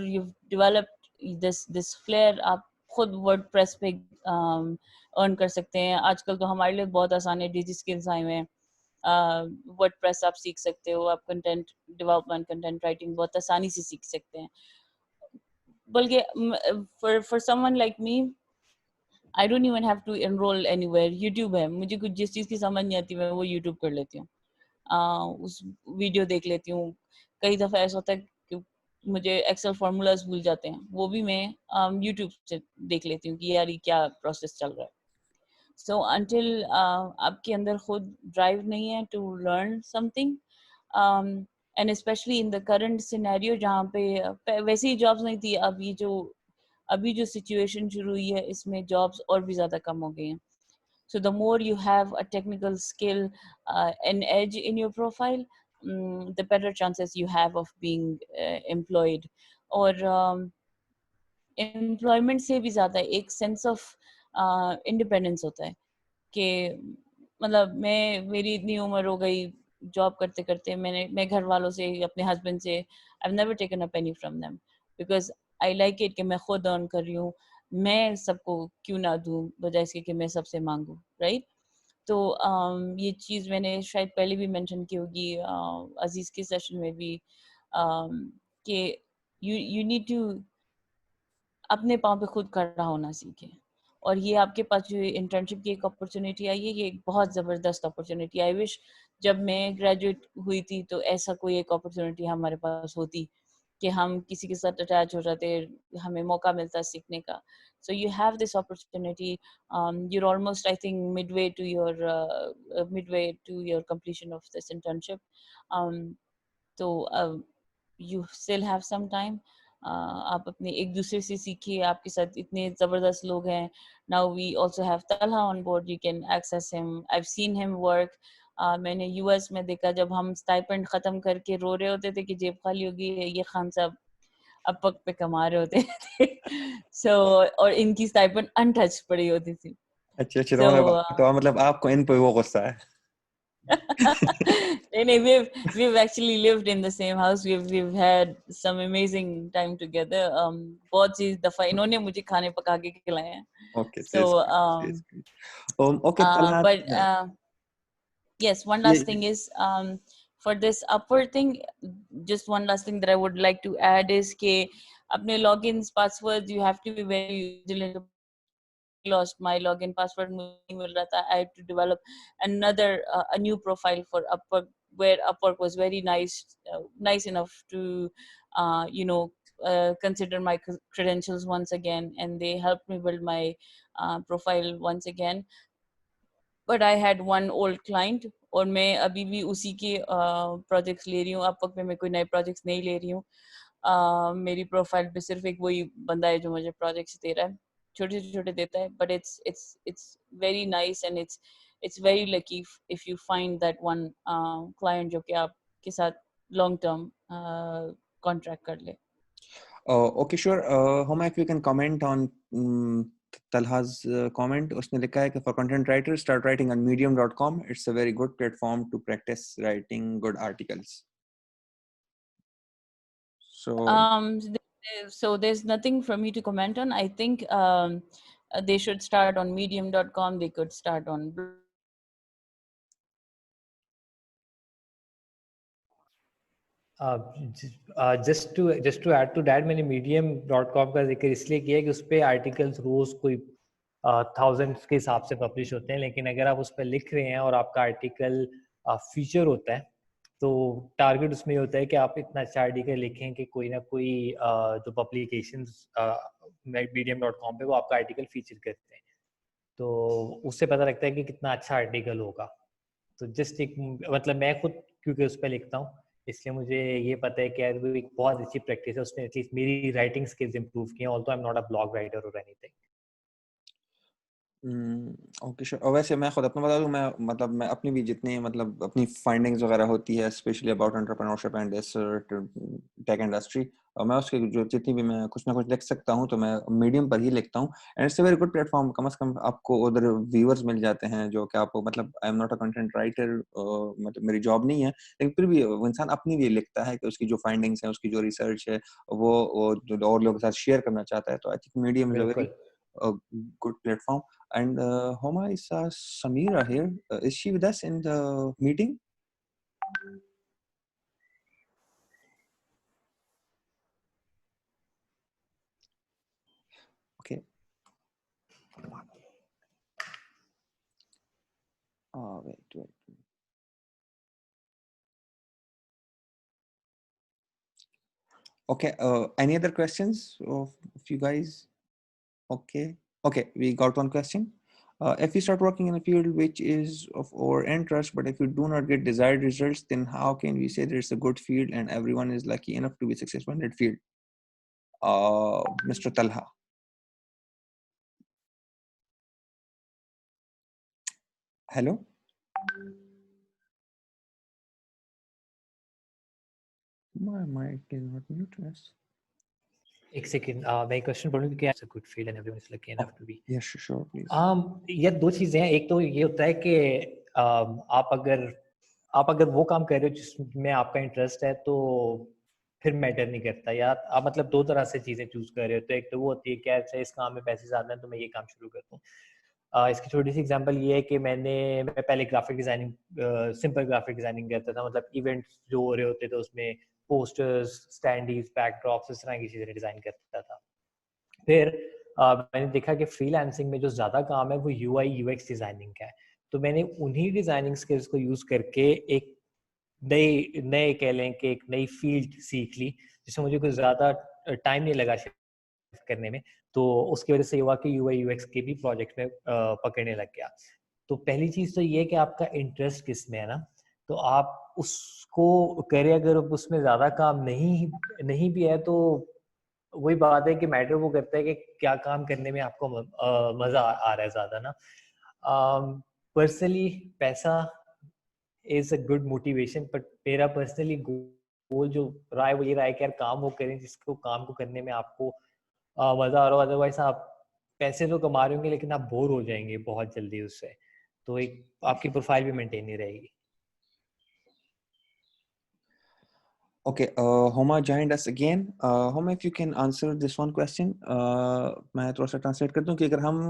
develop this flair, आप खुद वर्डप्रेस पे अर्न कर सकते हैं. आजकल तो हमारे लिए बहुत आसान है, डिजी स्किल्स आए हुए हैं. वर्डप्रेस आप सीख सकते हो, आप कंटेंट डेवलपमेंट, कंटेंट राइटिंग बहुत आसानी से सीख सकते हैं. बल्कि for someone like me, I don't even have to enroll anywhere. YouTube है, मुझे कुछ जिस चीज़ की समझ नहीं आती मैं वो YouTube कर लेती हूँ, उस वीडियो देख लेती हूँ. कई दफ़ा ऐसा होता है कि मुझे एक्सेल फार्मूलाज भूल जाते हैं, वो भी मैं YouTube से देख लेती हूँ कि यार ये क्या प्रोसेस चल रहा है. So until आपके अंदर खुद ड्राइव नहीं है to learn something, and especially in the current scenario जहाँ पे वैसे ही जॉब्स नहीं थी, अभी जो सिचुएशन शुरू हुई है इसमें जॉब्स और भी ज़्यादा कम हो गई हैं. So the more you have a technical skill, an edge in your profile, the better chances you have of being employed. और employment से भी ज़्यादा एक sense of independence होता है कि मतलब मेरी इतनी उम्र हो गई जॉब करते करते, मैं घर वालों से, अपने हस्बैंड से, I've never taken a penny from them because I like it कि मैं खुद अर्न कर रही हूँ. मैं सबको क्यों ना दूँ बजाय इसके कि मैं सबसे मांगूँ, राइट? तो ये चीज़ मैंने शायद पहले भी मेंशन की होगी अजीज़ के सेशन में भी, कि यू नीड टू अपने पाँव पे खुद खड़ा होना सीखें. और ये आपके पास जो इंटर्नशिप की एक अपॉर्चुनिटी आई है, ये एक बहुत ज़बरदस्त अपॉर्चुनिटी. आई विश जब मैं ग्रेजुएट हुई थी तो ऐसा कोई एक अपॉर्चुनिटी हमारे पास होती कि हम किसी के साथ अटैच हो जाते, हमें मौका मिलता सीखने का. So you have this opportunity. you're almost I think midway to your completion of this internship. तो you still have some time. आप अपने एक दूसरे से सीखिए, आपके साथ इतने ज़बरदस्त लोग हैं. Now we also have Talha on board, you can access him. I've seen him work. मैंने US में देखा जब हम स्टाइपेंड ख़त्म करके रो रहे होते थे कि जेब खाली होगी, ये खान साहब अब वक्त पे कमा रहे होते थे. So और इनकी स्टाइपेंड अनटच पड़ी होती थी. अच्छा अच्छा, So तो मतलब आपको इन पे वो गुस्सा है. we've actually lived in the same house. We've had some amazing time together. बहुत सी दफा इन्होंने मुझे खाने पका के खिलाए हैं. Okay, So that's great. Okay, Talha, but yes, one ये last thing is for this upward thing, just one last thing that I would like to add is कि अपने logins, passwords, you have to be very vigilant. Lost my login password नहीं मिल रहा था. I had to develop a new profile for Upwork, where Upwork was very nice enough to consider my credentials once again, and they helped me build my profile once again. But I had one old client और मैं अभी भी उसी के projects ले रही हूँ. Upwork में मैं कोई नए प्रोजेक्ट्स नहीं ले रही हूँ. मेरी प्रोफाइल पे सिर्फ एक वही बंदा है जो मुझे प्रोजेक्ट्स दे रहा है, छोटे छोटे देता है. But it's very nice and it's very lucky if you find that one client जो कि आपके साथ long term contract कर ले. Okay, sure. Homa, if you can comment on Talha's comment. उसने लिखा है कि for content writers, start writing on medium.com. It's a very good platform to practice writing good articles. So there's nothing for me to comment on. I think they should start on medium.com. They could start on just to add to that, मैंने medium.com का जिक्र इसलिए किया कि उस पे articles रोज कोई thousands के हिसाब से पब्लिश होते हैं. लेकिन अगर आप उस पर लिख रहे हैं और आपका आर्टिकल फीचर होता है तो टारगेट उसमें ये होता है कि आप इतना अच्छा आर्टिकल लिखें कि कोई ना कोई जो पब्लिकेशंस medium.com पे वो आपका आर्टिकल फीचर करते हैं, तो उससे पता लगता है कि कितना अच्छा आर्टिकल होगा। तो जस्ट एक मतलब मैं खुद क्योंकि उस पर लिखता हूँ, इसलिए मुझे ये पता है कि यार वो एक बहुत अच्छी प्रैक्टिस है, उसने एटलीस्ट मेरी राइटिंग स्किल्स इंप्रूव की हैं, although I am not a blog writer और एनीथिंग। Okay sure. और वैसे मैं खुद अपना बता दूं, मैं मतलब मैं अपनी भी जितनी मतलब अपनी फाइंडिंग्स वगैरह होती है specially about entrepreneurship and this tech industry, और मैं उसके जो जितनी भी मैं कुछ ना कुछ लिख सकता हूं तो मैं मीडियम पर ही लिखता हूं, and it's a very good platform. कम से कम आपको उधर व्यूअर्स मिल जाते हैं जो कि आपको मतलब आई am not a content writer, मतलब मेरी जॉब नहीं है, लेकिन फिर भी वो इंसान अपनी लिए लिखता है कि उसकी जो फाइंडिंग्स हैं, उसकी जो रिसर्च है वो जो और लोगों के साथ शेयर करना चाहता है, तो I think medium is a very बिल्कुल। good platform. And Homa is Samira here. Is she with us in the meeting? Okay. Wait. Okay. Any other questions of you guys? Okay, we got one question. If you start working in a field which is of our interest, but if you do not get desired results, then how can we say that it's a good field and everyone is lucky enough to be successful in that field? Mr. Talha. Hello? My mic is not muted. एक second, मैं question पढ़ूं कि क्या it's a good field and everyone is lucky enough to be. Yes, sure, please. ये दो चीजें हैं, एक तो ये होता है कि आप अगर वो काम कर रहे हो जिसमें आपका इंटरेस्ट है तो फिर मैटर नहीं करता, या आप मतलब दो तरह से चीजें चूज कर रहे हो, तो एक तो वो होती है कि अच्छा इस काम में पैसे ज्यादा हैं तो मैं ये काम शुरू कर दूं। इसकी छोटी सी एग्जांपल ये है कि मैं पहले graphic designing, simple graphic designing करता था, मतलब इवेंट्स जो हो रहे होते थे उसमें पोस्टर्स, स्टैंडीज, बैकड्रॉप्स, इस तरह की चीजें डिजाइन करता था। फिर मैंने देखा कि फ्रीलांसिंग में जो ज़्यादा काम है वो यूआई यूएक्स डिज़ाइनिंग का है, तो मैंने उन्हीं डिज़ाइनिंग स्किल्स को यूज़ करके एक नई नए कह लें कि एक नई फील्ड सीख ली, जिसमें मुझे कुछ ज़्यादा टाइम नहीं लगा शिफ्ट करने में। तो उसकी वजह से ये हुआ कि यूआई यूएक्स के भी प्रोजेक्ट में पकड़ने लग गया। तो पहली चीज़ तो ये है कि आपका इंटरेस्ट किस में है ना, तो आप उसको करें। अगर उसमें ज़्यादा काम नहीं नहीं भी है तो वही बात है कि मैटर वो करता है कि क्या काम करने में आपको मजा आ रहा है ज्यादा ना। पर्सनली पैसा is a good motivation, but मेरा पर्सनली गोल जो रहा है वो ये रहा है कि यार काम वो करें जिसको काम को करने में आपको मजा आ रहा हो। अदरवाइज आप पैसे तो कमा रहे होंगे लेकिन आप बोर हो जाएंगे बहुत जल्दी उससे, तो एक आपकी प्रोफाइल भी मेंटेन नहीं रहेगी। Okay, Homa joined us again. Homa, if you can answer this one question, मैं थोड़ा सा ट्रांसलेट कर दूं कि अगर हम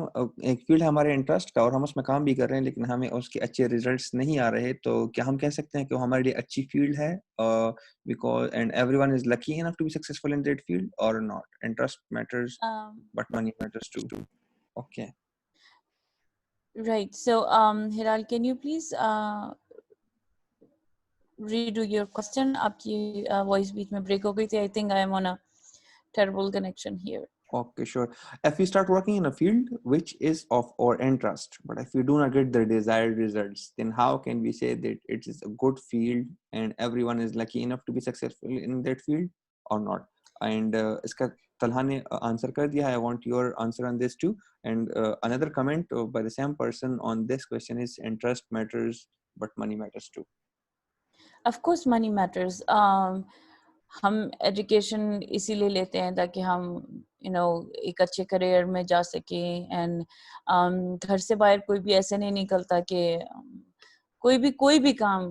एक फील्ड है हमारे इंटरेस्ट का और हम उसमें काम भी कर रहे हैं लेकिन हमें उसके अच्छे रिजल्ट्स नहीं आ रहे, तो क्या हम कह सकते हैं कि वो हमारे लिए अच्छी फील्ड है, because and everyone is lucky enough to be successful in that field or not? Interest matters, but money matters too. Okay. Right. So, Hiral, can you please redo your question? आपकी voice बीच में break हो गई थी. I think I am on a terrible connection here. Okay, sure. If we start working in a field which is of our interest, but if we do not get the desired results, then how can we say that it is a good field and everyone is lucky enough to be successful in that field or not? And iska Talha ne answer kar diya. I want your answer on this too. And another comment by the same person on this question is interest matters, but money matters too. Of course, money matters. हम education इसीलिए लेते हैं ताकि हम एक अच्छे career में जा सकें, एंड घर से बाहर कोई भी ऐसे नहीं निकलता कि कोई भी काम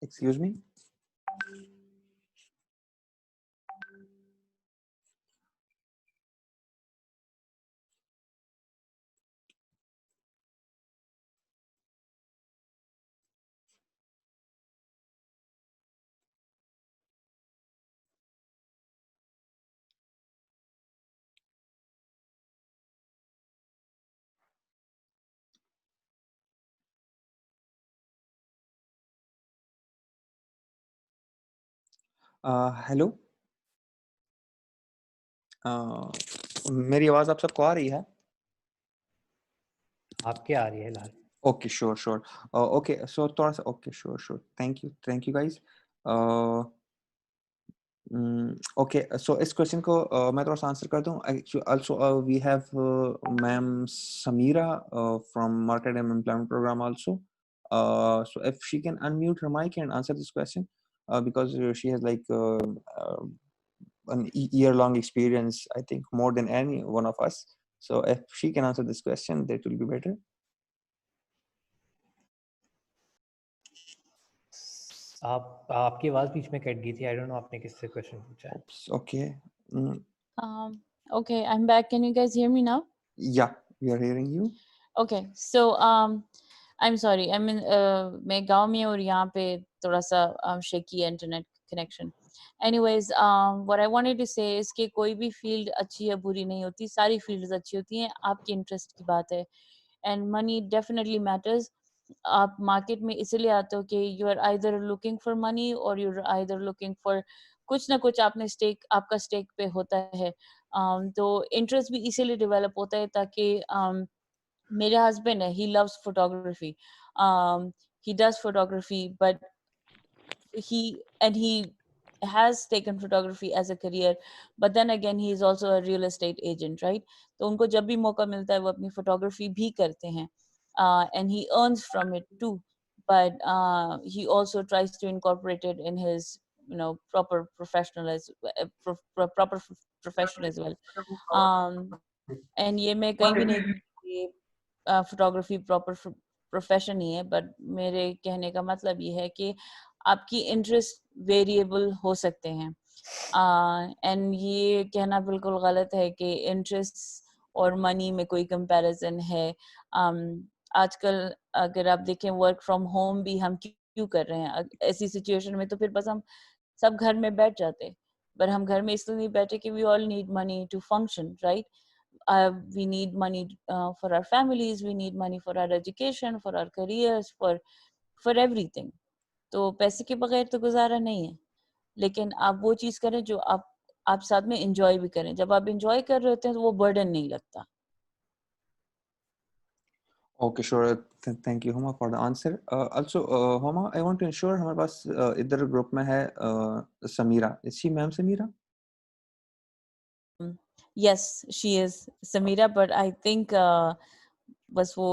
Excuse me. हेलो, मेरी आवाज आप सबको आ रही है? आपके आ रही है लाल। Okay, sure. Okay, so थोड़ा सा okay, sure. Thank you guys. Okay, so इस क्वेश्चन को मैं थोड़ा सा आंसर कर दूं. Also, we have ma'am Samira from Market and Employment Program also. So if she can unmute her mic and answer this question, because she has like an year-long experience, I think more than any one of us. So if she can answer this question, that will be better. आपकी आवाज बीच में cut गई थी. I don't know आपने किससे question पूछा है. Oops, okay. Okay, I'm back. Can you guys hear me now? Yeah, we are hearing you. Okay, so I'm sorry. I mean, मैं गांव में और यहाँ पे थोड़ा सा shaky internet connection. Anyways, what I wanted to say is कि कोई भी field अच्छी या बुरी नहीं होती, सारी fields अच्छी होती हैं, आपकी interest की बात है. And money definitely matters. आप market में इसलिए आते हो कि you are either looking for money or you're either looking for कुछ ना कुछ आपने stake, आपका stake पे होता है. तो interest भी इसीलिए develop होता है ताकि मेरे husband है, he loves photography. He does photography, but he has taken photography as a career, but then again he is also a real estate agent, right? तो उनको जब भी मौका मिलता है वो अपनी photography भी करते हैं, and he earns from it too, but he also tries to incorporate it in his proper professional as proper profession as well. And ये मैं कहीं भी नहीं कि photography proper profession ही है, but मेरे कहने का मतलब ये है कि आपकी इंटरेस्ट वेरिएबल हो सकते हैं. एंड ये कहना बिल्कुल गलत है कि इंटरेस्ट और मनी में कोई कंपैरिजन है. आजकल अगर आप देखें वर्क फ्रॉम होम भी हम क्यों कर रहे हैं ऐसी सिचुएशन में, तो फिर बस हम सब घर में बैठ जाते, पर हम घर में इसलिए नहीं बैठे कि we all need money to function, right? We need money for our families, we need money for our education, for our careers, for everything. तो पैसे के बगैर तो गुजारा नहीं है, लेकिन आप वो चीज करें जो आप साथ में एंजॉय भी करें. जब आप एंजॉय कर रहे होते हैं तो वो बर्डन नहीं लगता. Okay, sure. Thank you, Homa, for the answer. Also, Homa, I want to ensure हमारे पास इधर ग्रुप में है Samira. Is she ma'am Samira? Yes, she is Samira, but I think बस वो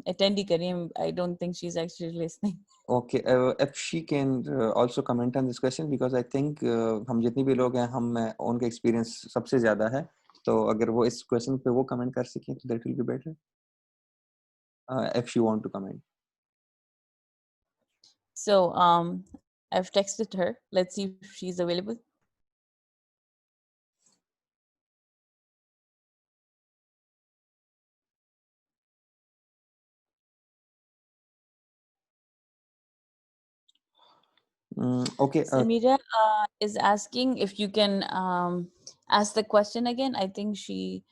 attend ही करें. I don't think she's actually listening. Okay, if she can also comment on this question, because I think हम जितने भी लोग हैं हम उनका experience सबसे ज़्यादा है, तो अगर वो इस question पे वो comment कर सकें तो that will be better. If she want to comment. So I've texted her. Let's see if she's available. Okay. Samira is asking if you can ask the question again. I think she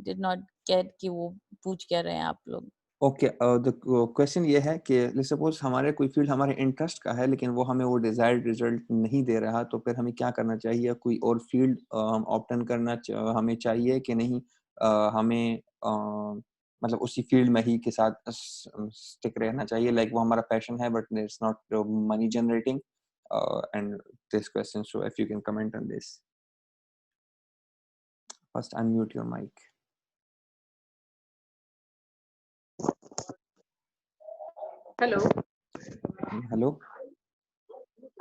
did not get कि वो पूछ क्या रहे हैं आप लोग. Okay, the question ये है कि let's suppose हमारे कोई फील्ड हमारे इंटरेस्ट का है लेकिन वो हमें वो डिजायर्ड रिजल्ट नहीं दे रहा, तो फिर हमें क्या करना चाहिए? कोई और फील्ड हम ऑप्शन करना हमें चाहिए कि नहीं? हमें मतलब उसी फील्ड में ही के साथ स्टिक रहना चाहिए, लाइक वो हमारा पैशन है but it's not money generating. And this question, so if you can comment on this. First unmute your mic. Hello hello,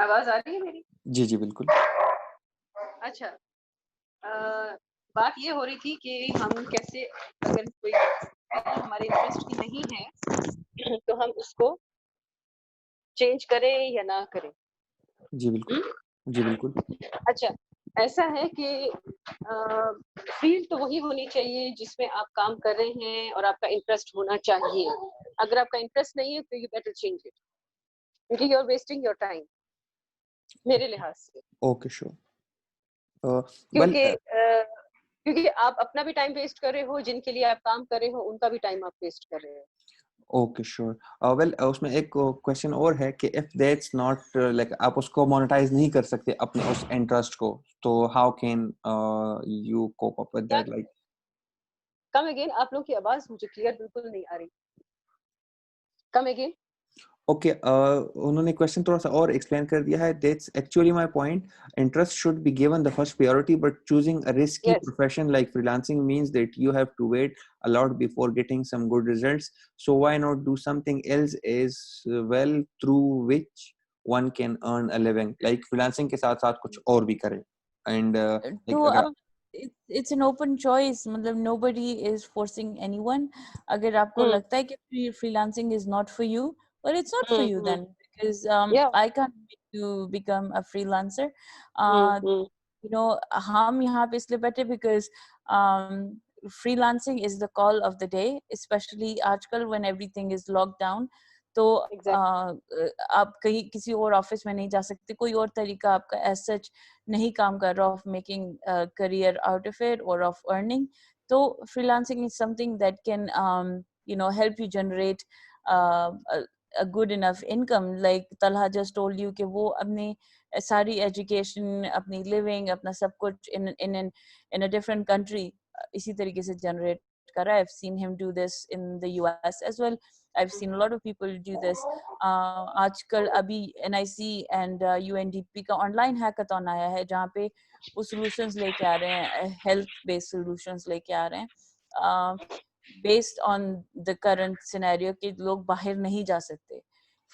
आवाज आ रही है मेरी? जी जी बिल्कुल. अच्छा, बात ये हो रही थी कि हम कैसे, अगर कोई हमारे इंटरेस्ट की नहीं है तो हम उसको चेंज करें या ना करें। जी बिल्कुल, जी बिल्कुल। अच्छा, ऐसा है कि फील्ड तो वही होनी चाहिए जिसमें आप काम कर रहे हैं और आपका इंटरेस्ट होना चाहिए। अगर आपका इंटरेस्ट नहीं है तो यू बेटर चेंज इट, क्योंकि you are wasting your time मेरे लिहाज से। Okay sure. वेल क्योंकि आप अपना भी टाइम वेस्ट कर रहे हो, जिनके लिए आप काम कर रहे हो उनका भी टाइम आप वेस्ट कर रहे हो। Okay sure. वेल उसमें एक क्वेश्चन और है कि इफ दैट्स नॉट लाइक आप उसको मोनेटाइज नहीं कर सकते अपने उस इंटरेस्ट को, तो how can you cope up with क्या दैट? लाइक कम अगेन, आप लोगों की आवाज मुझे क्लियर बिल्कुल नहीं आ रही। Come again. ओके, उन्होंने क्वेश्चन थोड़ा सा और एक्सप्लेन कर दिया है। That's actually my point. Interest should be given the first priority, but choosing a risky yes, profession like freelancing means that you have to wait a lot before getting some good results. So why not do something else as well through which one can earn a living? Like freelancing के साथ साथ कुछ और भी करे। And like तो अगर अब it's an open choice, मतलब nobody is forcing anyone. अगर आपको लगता है कि freelancing is not for you, well, it's not for you then, because या I can't make you become a freelancer. You know, हम यहाँ पे इसलिए बैठे because freelancing is the call of the day, especially आजकल when everything is locked down. तो exactly. आप कहीं किसी और ऑफिस में नहीं जा सकते, कोई और तरीका आपका as such नहीं काम कर रहा of making a career out of it or of earning. तो freelancing is something that can you know, help you generate a good enough income. Like Talha just told you कि वो अपनी सारी education, अपनी living, अपना सब कुछ in a different country इसी तरीके से generate कर रहा है. I've seen him do this in the US as well. I've seen a lot of people do this. आजकल अभी NIC and UNDP का online hackathon आया है जहाँ पे वो solutions लेके आ रहे हैं, health based solutions लेके आ रहे हैं, based on the current scenario कि लोग बाहर नहीं जा सकते.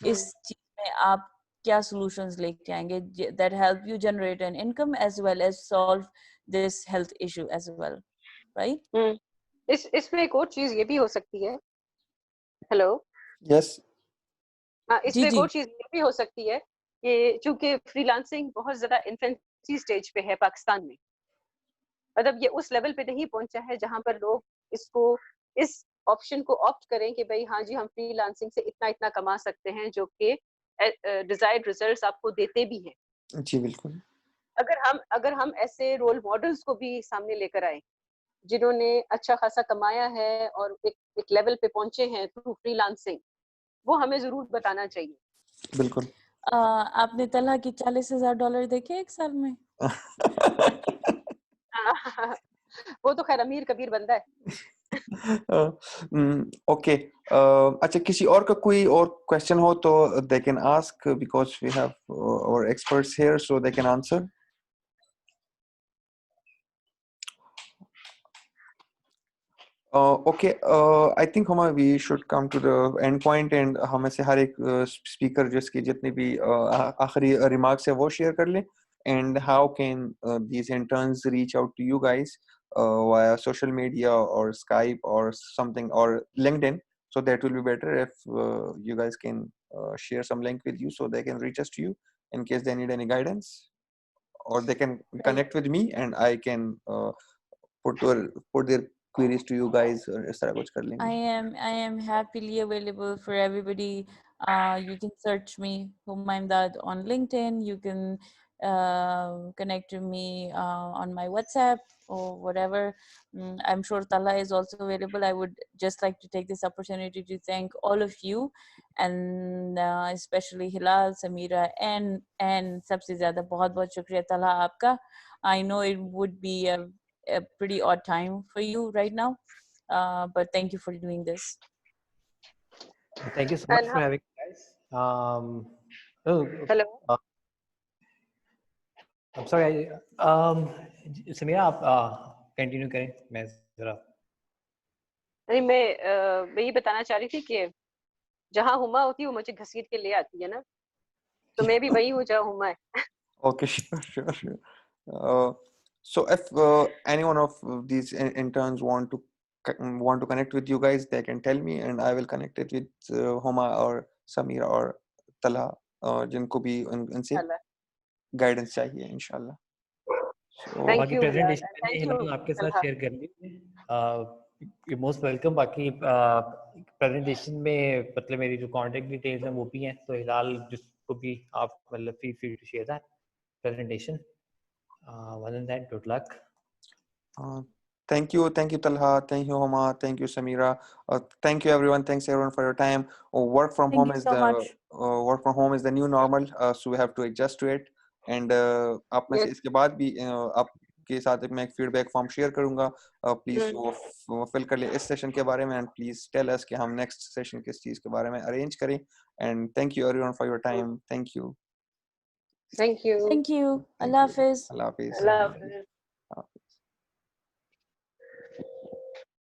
इस चीज में आप क्या solutions लेके आएंगे that help you generate an income as well as solve this health issue as well, right? इसमें एक और चीज ये भी हो सकती है। हेलो। yes, हाँ, जी इसमें एक जी और चीज ये भी हो सकती है कि चूंकि फ्रीलांसिंग बहुत ज्यादा इन्फेंसी स्टेज पे है पाकिस्तान में, मतलब ये उस लेवल पे नहीं पहुंचा है जहां पर लोग इसको, इस ऑप्शन को ऑप्ट करें कि भाई हाँ जी हम फ्रीलांसिंग से इतना इतना कमा सकते हैं, जो कि डिजायर्ड रिजल्ट्स आपको देते भी हैं। जी बिल्कुल। अगर हम ऐसे रोल मॉडल्स को भी सामने लेकर आए जिन्होंने अच्छा खासा कमाया है और एक लेवल पे पहुंचे हैं थ्रू फ्रीलांसिंग, वो हमें जरूर बताना चाहिए। बिल्कुल। आपने तलहा की $40,000 देखे एक साल में? वो तो खैर अमीर कबीर बंदा है। ओके, अच्छा किसी और का कोई और क्वेश्चन हो तो they can ask, because we have our experts here so they can answer. Okay, I think Huma, we should come to the end point and हमें से हर एक speaker जिसकी जितनी भी आखिरी remarks है वो share कर ले, and how can these interns reach out to you guys via social media or Skype or something or LinkedIn, so that will be better if you guys can share some link with you so they can reach us to you in case they need any guidance, or they can connect with me and I can put their queries to you guys और इस तरह कुछ कर लेंगे। I am happily available for everybody. You can search me Huma Imdad on LinkedIn. You can connect to me on my WhatsApp or whatever. I'm sure Talha is also available. I would just like to take this opportunity to thank all of you, and especially Hilal, Samira, and सबसे ज़्यादा बहुत शुक्रिया Talha आपका. I know it would be a pretty odd time for you right now, but thank you for doing this. Thank you so much And for having me, guys. हेलो। I'm sorry. Samira आप continue करें, मैं जरा नहीं, मैं ये बताना चाह रही थी कि जहाँ हुमा होती है वो मुझे घसीट के ले आती है ना, तो मैं भी वही हूँ जहाँ हुमा है। Okay, sure. So if any one of these interns want to want to connect with you guys, they can tell me and I will connect it with Homa or Samira or Talha, जिनको भी इनसे Allah. Guidance चाहिए इंशाल्लाह. So Thank बाकी you, Hilal, presentation and मैंने thank Hilal you, आपके साथ Talha. Share कर ली. You most welcome. बाकी प्रेजेंटेशन में मतलब मेरी जो कांटेक्ट डिटेल्स हैं वो भी हैं, तो हिलाल जिसको भी आप मतलब feel free to share that presentation. Other than that, good luck. thank you Talha, thank you Homa, thank you Samira, thank you everyone, thanks everyone for your time. Work from Thank home you is so the much. work from home is the new normal, so we have to adjust to it. And आप में से Yes. इसके बाद भी आपके साथ मैं एक फीडबैक फॉर्म शेयर करूंगा, प्लीज वो फिल कर ले इस सेशन के बारे में, एंड प्लीज टेल अस कि हम नेक्स्ट सेशन किस चीज के बारे में अरेंज करें. And thank you everyone for your time. Thank you. Thank you. Thank you. Allah Hafiz. Allah Hafiz. Allah Hafiz.